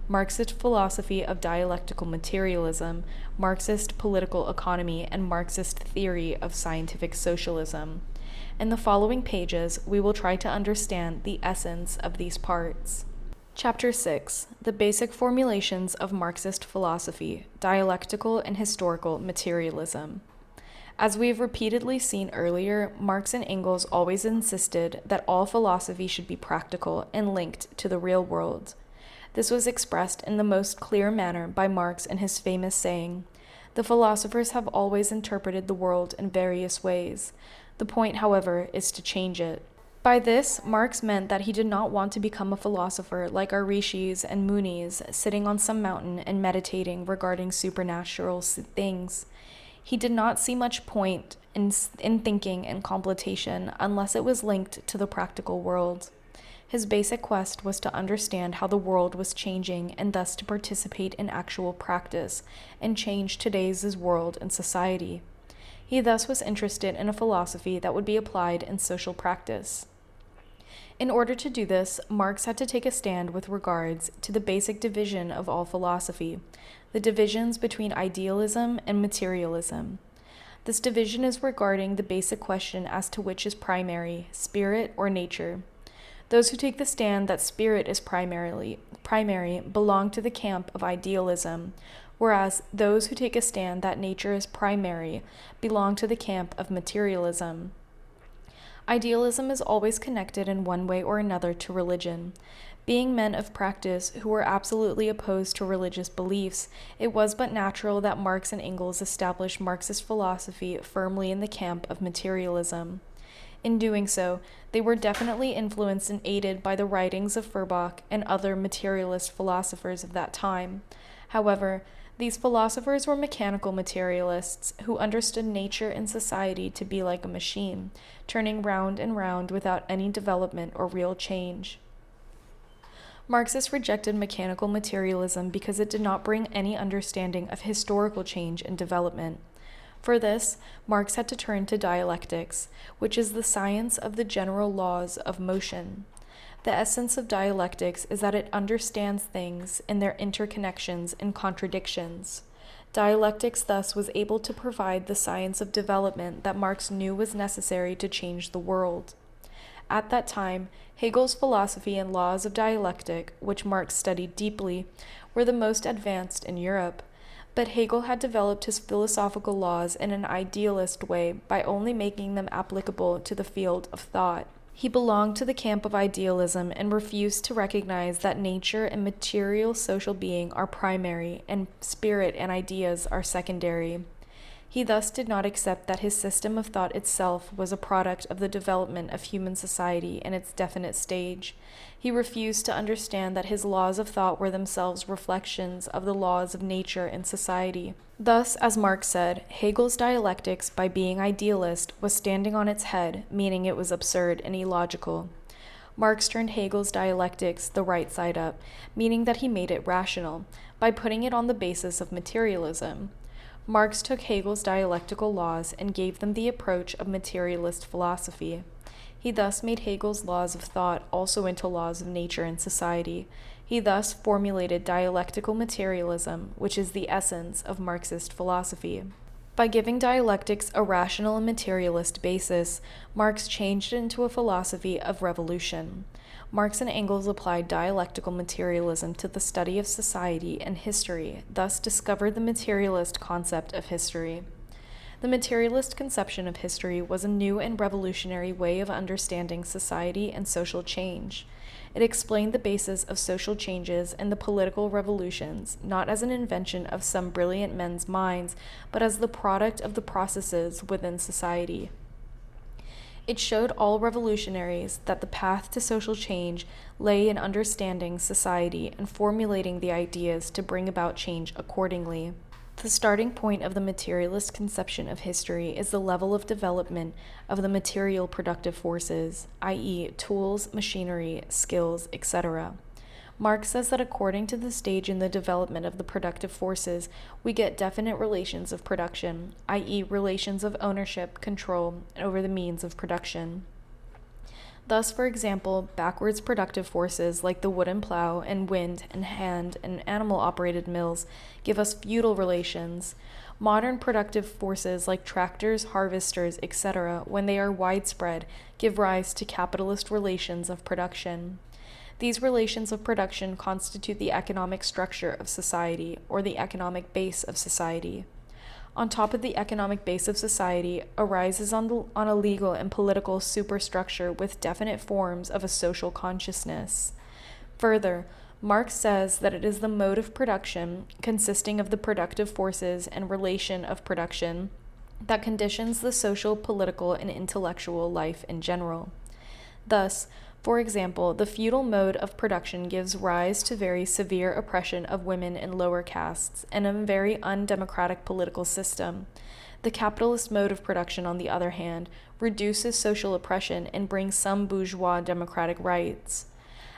Marxist philosophy of dialectical materialism, Marxist political economy, and Marxist theory of scientific socialism. In the following pages, we will try to understand the essence of these parts. Chapter 6. The Basic Formulations of Marxist Philosophy, Dialectical and Historical Materialism. As we have repeatedly seen earlier, Marx and Engels always insisted that all philosophy should be practical and linked to the real world. This was expressed in the most clear manner by Marx in his famous saying, "The philosophers have always interpreted the world in various ways. The point, however, is to change it." By this, Marx meant that he did not want to become a philosopher like our rishis and munis, sitting on some mountain and meditating regarding supernatural things. He did not see much point in thinking and completion unless it was linked to the practical world. His basic quest was to understand how the world was changing and thus to participate in actual practice and change today's world and society. He thus was interested in a philosophy that would be applied in social practice. In order to do this, Marx had to take a stand with regards to the basic division of all philosophy, the divisions between idealism and materialism. This division is regarding the basic question as to which is primary, spirit or nature. Those who take the stand that spirit is primary belong to the camp of idealism, whereas those who take a stand that nature is primary belong to the camp of materialism. Idealism is always connected in one way or another to religion. Being men of practice who were absolutely opposed to religious beliefs, it was but natural that Marx and Engels established Marxist philosophy firmly in the camp of materialism. In doing so, they were definitely influenced and aided by the writings of Feuerbach and other materialist philosophers of that time. However, These philosophers were mechanical materialists who understood nature and society to be like a machine, turning round and round without any development or real change. Marxists rejected mechanical materialism because it did not bring any understanding of historical change and development. For this, Marx had to turn to dialectics, which is the science of the general laws of motion. The essence of dialectics is that it understands things in their interconnections and contradictions. Dialectics thus was able to provide the science of development that Marx knew was necessary to change the world. At that time, Hegel's philosophy and laws of dialectic, which Marx studied deeply, were the most advanced in Europe. But Hegel had developed his philosophical laws in an idealist way by only making them applicable to the field of thought. He belonged to the camp of idealism and refused to recognize that nature and material social being are primary and spirit and ideas are secondary. He thus did not accept that his system of thought itself was a product of the development of human society in its definite stage. He refused to understand that his laws of thought were themselves reflections of the laws of nature and society. Thus, as Marx said, Hegel's dialectics, by being idealist, was standing on its head, meaning it was absurd and illogical. Marx turned Hegel's dialectics the right side up, meaning that he made it rational, by putting it on the basis of materialism. Marx took Hegel's dialectical laws and gave them the approach of materialist philosophy. He thus made Hegel's laws of thought also into laws of nature and society. He thus formulated dialectical materialism, which is the essence of Marxist philosophy. By giving dialectics a rational and materialist basis, Marx changed it into a philosophy of revolution. Marx and Engels applied dialectical materialism to the study of society and history, thus discovered the materialist concept of history. The materialist conception of history was a new and revolutionary way of understanding society and social change. It explained the basis of social changes and the political revolutions, not as an invention of some brilliant men's minds, but as the product of the processes within society. It showed all revolutionaries that the path to social change lay in understanding society and formulating the ideas to bring about change accordingly. The starting point of the materialist conception of history is the level of development of the material productive forces, i.e., tools, machinery, skills, etc. Marx says that according to the stage in the development of the productive forces, we get definite relations of production, i.e., relations of ownership, control, over the means of production. Thus, for example, backwards productive forces like the wooden plow and wind and hand and animal-operated mills give us feudal relations. Modern productive forces like tractors, harvesters, etc., when they are widespread, give rise to capitalist relations of production. These relations of production constitute the economic structure of society, or the economic base of society. On top of the economic base of society arises on a legal and political superstructure with definite forms of a social consciousness. Further, Marx says that it is the mode of production, consisting of the productive forces and relation of production, that conditions the social, political, and intellectual life in general. Thus, for example, the feudal mode of production gives rise to very severe oppression of women and lower castes, and a very undemocratic political system. The capitalist mode of production, on the other hand, reduces social oppression and brings some bourgeois democratic rights.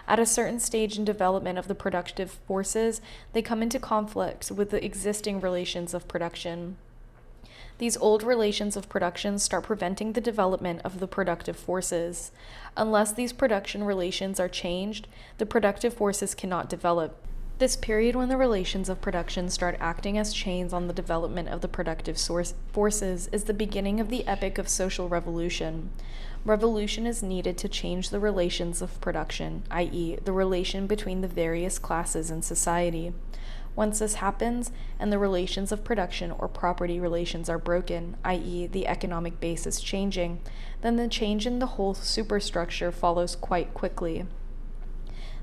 At a certain stage in development of the productive forces, they come into conflict with the existing relations of production. These old relations of production start preventing the development of the productive forces. Unless these production relations are changed, the productive forces cannot develop. This period when the relations of production start acting as chains on the development of the productive forces is the beginning of the epoch of social revolution. Revolution is needed to change the relations of production, i.e., the relation between the various classes in society. Once this happens, and the relations of production or property relations are broken, i.e., the economic base is changing, then the change in the whole superstructure follows quite quickly.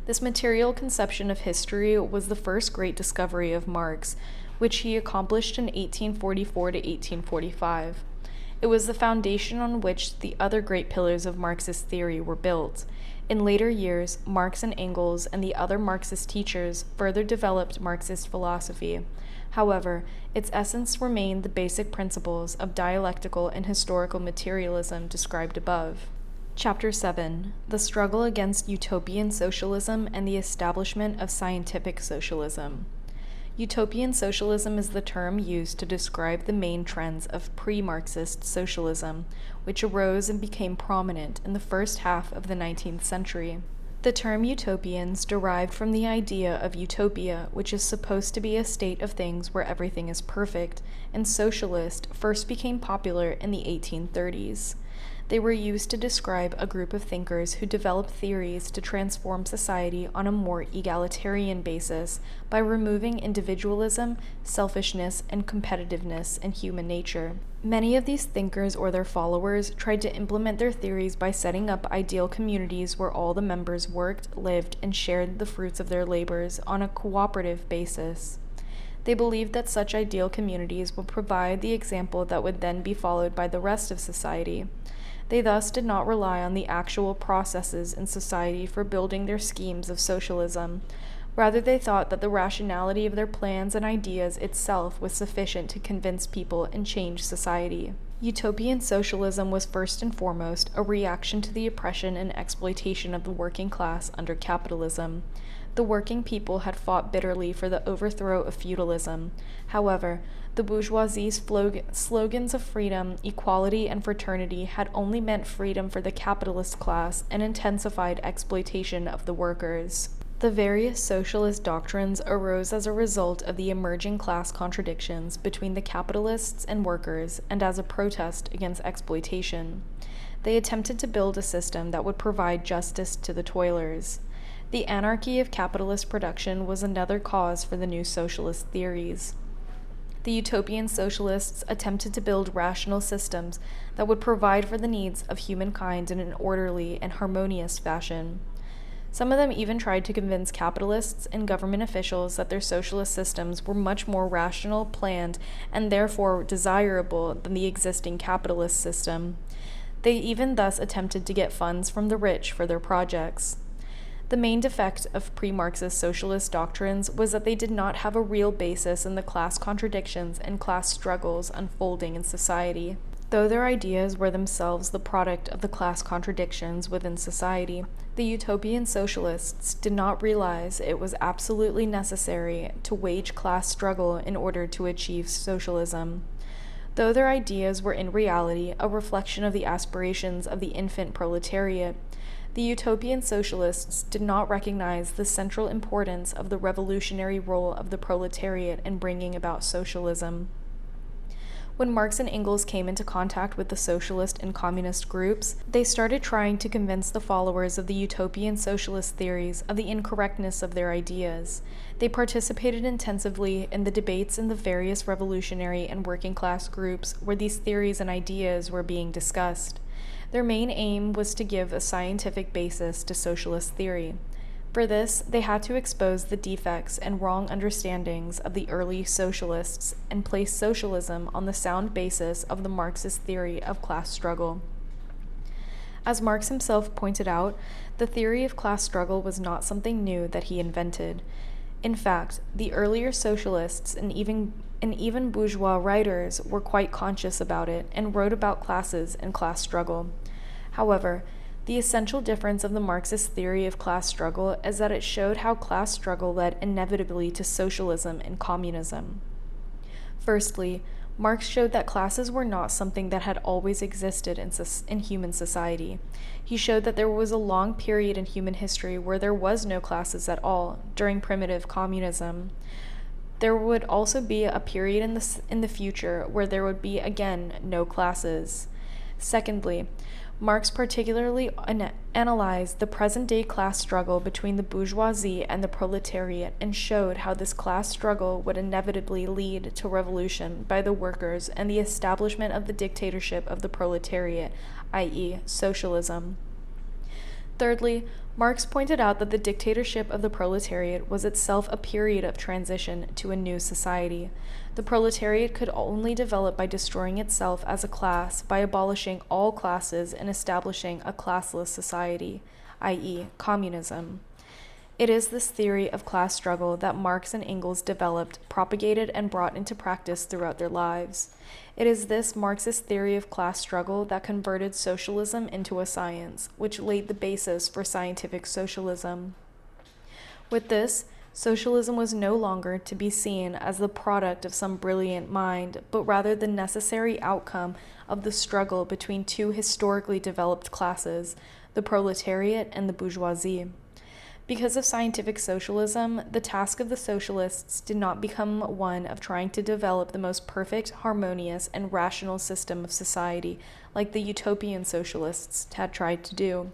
This material conception of history was the first great discovery of Marx, which he accomplished in 1844 to 1845. It was the foundation on which the other great pillars of Marxist theory were built. In later years, Marx and Engels and the other Marxist teachers further developed Marxist philosophy. However, its essence remained the basic principles of dialectical and historical materialism described above. Chapter 7: The Struggle Against Utopian Socialism and the Establishment of Scientific Socialism. Utopian socialism is the term used to describe the main trends of pre-Marxist socialism, which arose and became prominent in the first half of the 19th century. The term utopians derived from the idea of utopia, which is supposed to be a state of things where everything is perfect, and socialist first became popular in the 1830s. They were used to describe a group of thinkers who developed theories to transform society on a more egalitarian basis by removing individualism, selfishness, and competitiveness in human nature. Many of these thinkers or their followers tried to implement their theories by setting up ideal communities where all the members worked, lived, and shared the fruits of their labors on a cooperative basis. They believed that such ideal communities would provide the example that would then be followed by the rest of society. They thus did not rely on the actual processes in society for building their schemes of socialism. Rather, they thought that the rationality of their plans and ideas itself was sufficient to convince people and change society. Utopian socialism was first and foremost a reaction to the oppression and exploitation of the working class under capitalism. The working people had fought bitterly for the overthrow of feudalism. However, the bourgeoisie's slogans of freedom, equality, and fraternity had only meant freedom for the capitalist class and intensified exploitation of the workers. The various socialist doctrines arose as a result of the emerging class contradictions between the capitalists and workers and as a protest against exploitation. They attempted to build a system that would provide justice to the toilers. The anarchy of capitalist production was another cause for the new socialist theories. The utopian socialists attempted to build rational systems that would provide for the needs of humankind in an orderly and harmonious fashion. Some of them even tried to convince capitalists and government officials that their socialist systems were much more rational, planned, and therefore desirable than the existing capitalist system. They even thus attempted to get funds from the rich for their projects. The main defect of pre-Marxist socialist doctrines was that they did not have a real basis in the class contradictions and class struggles unfolding in society. Though their ideas were themselves the product of the class contradictions within society, the utopian socialists did not realize it was absolutely necessary to wage class struggle in order to achieve socialism. Though their ideas were in reality a reflection of the aspirations of the infant proletariat, the utopian socialists did not recognize the central importance of the revolutionary role of the proletariat in bringing about socialism. When Marx and Engels came into contact with the socialist and communist groups, they started trying to convince the followers of the utopian socialist theories of the incorrectness of their ideas. They participated intensively in the debates in the various revolutionary and working class groups where these theories and ideas were being discussed. Their main aim was to give a scientific basis to socialist theory. For this, they had to expose the defects and wrong understandings of the early socialists and place socialism on the sound basis of the Marxist theory of class struggle. As Marx himself pointed out, the theory of class struggle was not something new that he invented. In fact, the earlier socialists and even bourgeois writers were quite conscious about it and wrote about classes and class struggle. However, the essential difference of the Marxist theory of class struggle is that it showed how class struggle led inevitably to socialism and communism. Firstly, Marx showed that classes were not something that had always existed in human society. He showed that there was a long period in human history where there was no classes at all, during primitive communism. There would also be a period in the future where there would be, again, no classes. Secondly, Marx particularly analyzed the present-day class struggle between the bourgeoisie and the proletariat and showed how this class struggle would inevitably lead to revolution by the workers and the establishment of the dictatorship of the proletariat, i.e., socialism. Thirdly, Marx pointed out that the dictatorship of the proletariat was itself a period of transition to a new society. The proletariat could only develop by destroying itself as a class, by abolishing all classes and establishing a classless society, i.e., communism. It is this theory of class struggle that Marx and Engels developed, propagated, and brought into practice throughout their lives. It is this Marxist theory of class struggle that converted socialism into a science, which laid the basis for scientific socialism. With this, socialism was no longer to be seen as the product of some brilliant mind, but rather the necessary outcome of the struggle between two historically developed classes, the proletariat and the bourgeoisie. Because of scientific socialism, the task of the socialists did not become one of trying to develop the most perfect, harmonious, and rational system of society, like the utopian socialists had tried to do.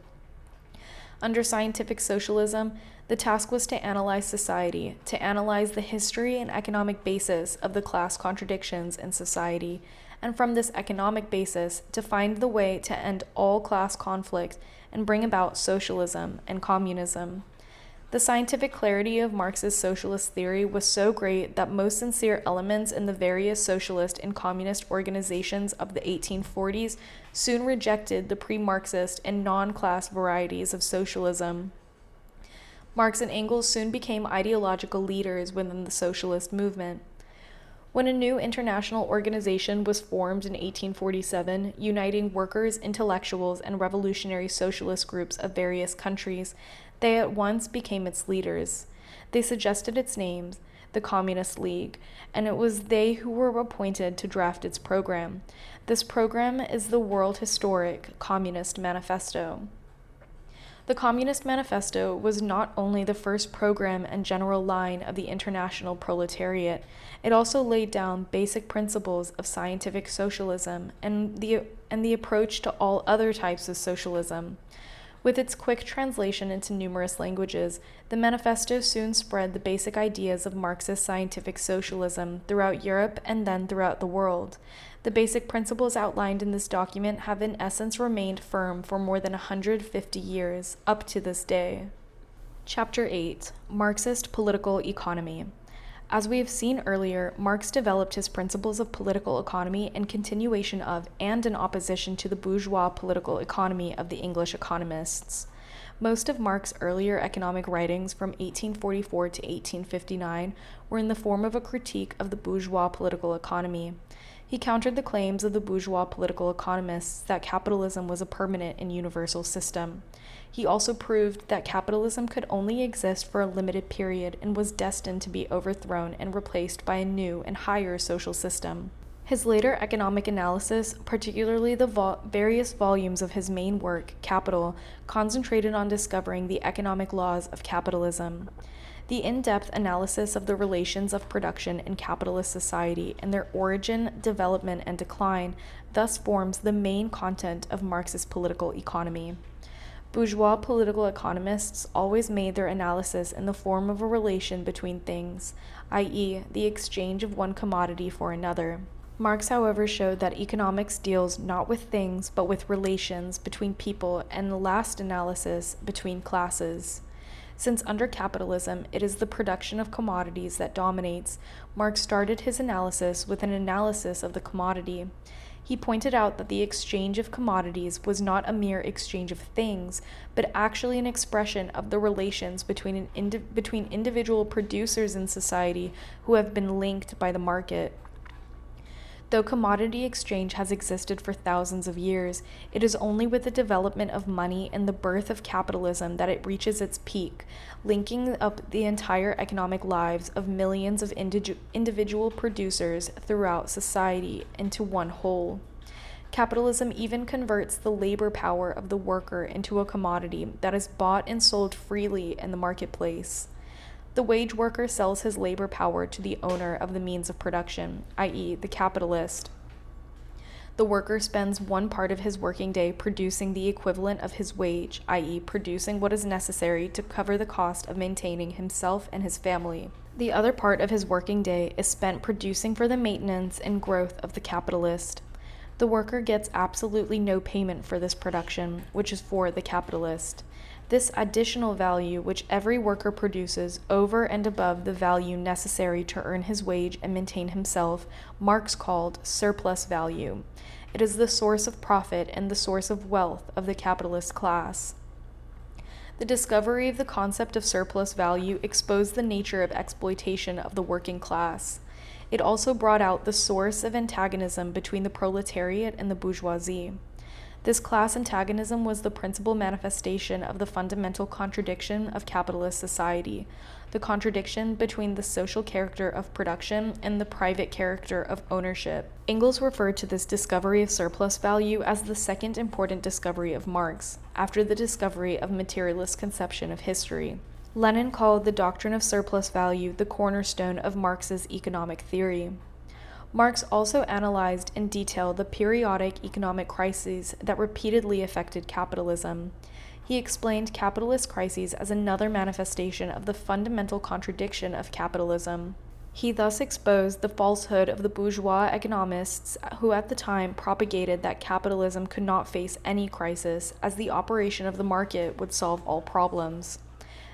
Under scientific socialism, the task was to analyze society, to analyze the history and economic basis of the class contradictions in society, and from this economic basis, to find the way to end all class conflict and bring about socialism and communism. The scientific clarity of Marx's socialist theory was so great that most sincere elements in the various socialist and communist organizations of the 1840s soon rejected the pre-Marxist and non-class varieties of socialism. Marx and Engels soon became ideological leaders within the socialist movement. When a new international organization was formed in 1847, uniting workers, intellectuals, and revolutionary socialist groups of various countries, they at once became its leaders. They suggested its name, the Communist League, and it was they who were appointed to draft its program. This program is the World Historic Communist Manifesto. The Communist Manifesto was not only the first program and general line of the international proletariat, it also laid down basic principles of scientific socialism and the approach to all other types of socialism. With its quick translation into numerous languages, the manifesto soon spread the basic ideas of Marxist scientific socialism throughout Europe and then throughout the world. The basic principles outlined in this document have in essence remained firm for more than 150 years, up to this day. Chapter 8: Marxist Political Economy. As we have seen earlier, Marx developed his principles of political economy in continuation of and in opposition to the bourgeois political economy of the English economists. Most of Marx's earlier economic writings from 1844 to 1859 were in the form of a critique of the bourgeois political economy. He countered the claims of the bourgeois political economists that capitalism was a permanent and universal system. He also proved that capitalism could only exist for a limited period and was destined to be overthrown and replaced by a new and higher social system. His later economic analysis, particularly the various volumes of his main work, Capital, concentrated on discovering the economic laws of capitalism. The in-depth analysis of the relations of production in capitalist society and their origin, development, and decline thus forms the main content of Marxist political economy. Bourgeois political economists always made their analysis in the form of a relation between things, i.e., the exchange of one commodity for another. Marx, however, showed that economics deals not with things but with relations between people, and the last analysis between classes. Since under capitalism it is the production of commodities that dominates, Marx started his analysis with an analysis of the commodity. He pointed out that the exchange of commodities was not a mere exchange of things, but actually an expression of the relations between individual producers in society who have been linked by the market. Though commodity exchange has existed for thousands of years, it is only with the development of money and the birth of capitalism that it reaches its peak, linking up the entire economic lives of millions of individual producers throughout society into one whole. Capitalism even converts the labor power of the worker into a commodity that is bought and sold freely in the marketplace. The wage worker sells his labor power to the owner of the means of production, i.e., the capitalist. The worker spends one part of his working day producing the equivalent of his wage, i.e., producing what is necessary to cover the cost of maintaining himself and his family. The other part of his working day is spent producing for the maintenance and growth of the capitalist. The worker gets absolutely no payment for this production, which is for the capitalist. This additional value which every worker produces over and above the value necessary to earn his wage and maintain himself, Marx called surplus value. It is the source of profit and the source of wealth of the capitalist class. The discovery of the concept of surplus value exposed the nature of exploitation of the working class. It also brought out the source of antagonism between the proletariat and the bourgeoisie. This class antagonism was the principal manifestation of the fundamental contradiction of capitalist society, the contradiction between the social character of production and the private character of ownership. Engels referred to this discovery of surplus value as the second important discovery of Marx, after the discovery of materialist conception of history. Lenin called the doctrine of surplus value the cornerstone of Marx's economic theory. Marx also analyzed in detail the periodic economic crises that repeatedly affected capitalism. He explained capitalist crises as another manifestation of the fundamental contradiction of capitalism. He thus exposed the falsehood of the bourgeois economists who at the time propagated that capitalism could not face any crisis, as the operation of the market would solve all problems.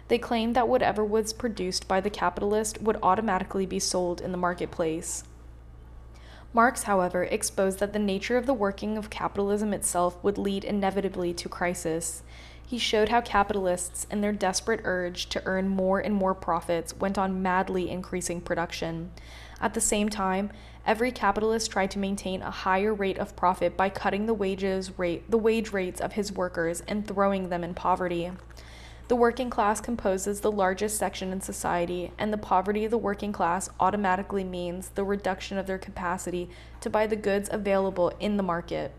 They claimed that whatever was produced by the capitalist would automatically be sold in the marketplace. Marx, however, exposed that the nature of the working of capitalism itself would lead inevitably to crisis. He showed how capitalists, in their desperate urge to earn more and more profits, went on madly increasing production. At the same time, every capitalist tried to maintain a higher rate of profit by cutting the wage rates of his workers and throwing them in poverty. The working class composes the largest section in society, and the poverty of the working class automatically means the reduction of their capacity to buy the goods available in the market.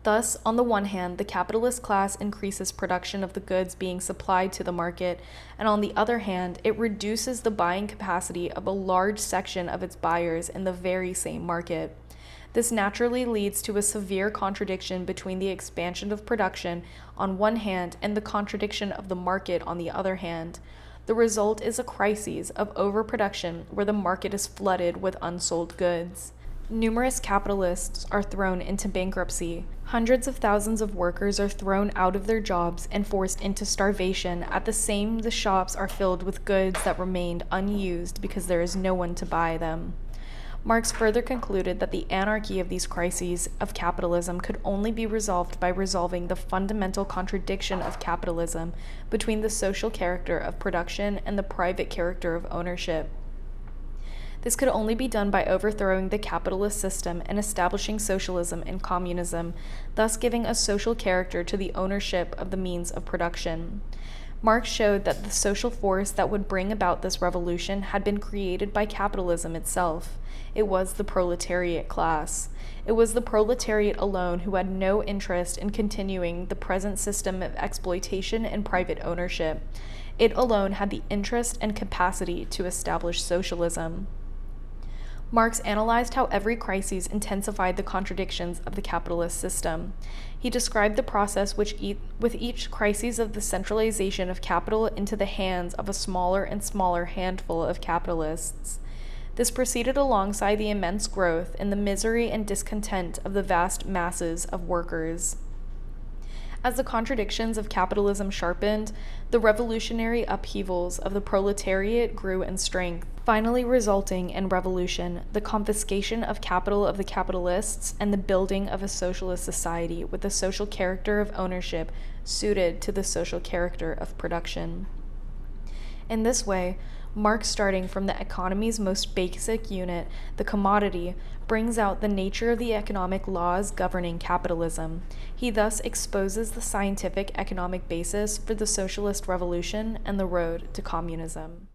Thus, on the one hand, the capitalist class increases production of the goods being supplied to the market, and on the other hand, it reduces the buying capacity of a large section of its buyers in the very same market. This naturally leads to a severe contradiction between the expansion of production on one hand and the contradiction of the market on the other hand. The result is a crisis of overproduction where the market is flooded with unsold goods. Numerous capitalists are thrown into bankruptcy. Hundreds of thousands of workers are thrown out of their jobs and forced into starvation. At the same, the shops are filled with goods that remained unused because there is no one to buy them. Marx further concluded that the anarchy of these crises of capitalism could only be resolved by resolving the fundamental contradiction of capitalism between the social character of production and the private character of ownership. This could only be done by overthrowing the capitalist system and establishing socialism and communism, thus giving a social character to the ownership of the means of production. Marx showed that the social force that would bring about this revolution had been created by capitalism itself. It was the proletariat class. It was the proletariat alone who had no interest in continuing the present system of exploitation and private ownership. It alone had the interest and capacity to establish socialism. Marx analyzed how every crisis intensified the contradictions of the capitalist system. He described the process with each crisis of the centralization of capital into the hands of a smaller and smaller handful of capitalists. This proceeded alongside the immense growth in the misery and discontent of the vast masses of workers. As the contradictions of capitalism sharpened, the revolutionary upheavals of the proletariat grew in strength, finally resulting in revolution, the confiscation of capital of the capitalists, and the building of a socialist society with a social character of ownership suited to the social character of production. In this way, Marx, starting from the economy's most basic unit, the commodity, brings out the nature of the economic laws governing capitalism. He thus exposes the scientific economic basis for the socialist revolution and the road to communism.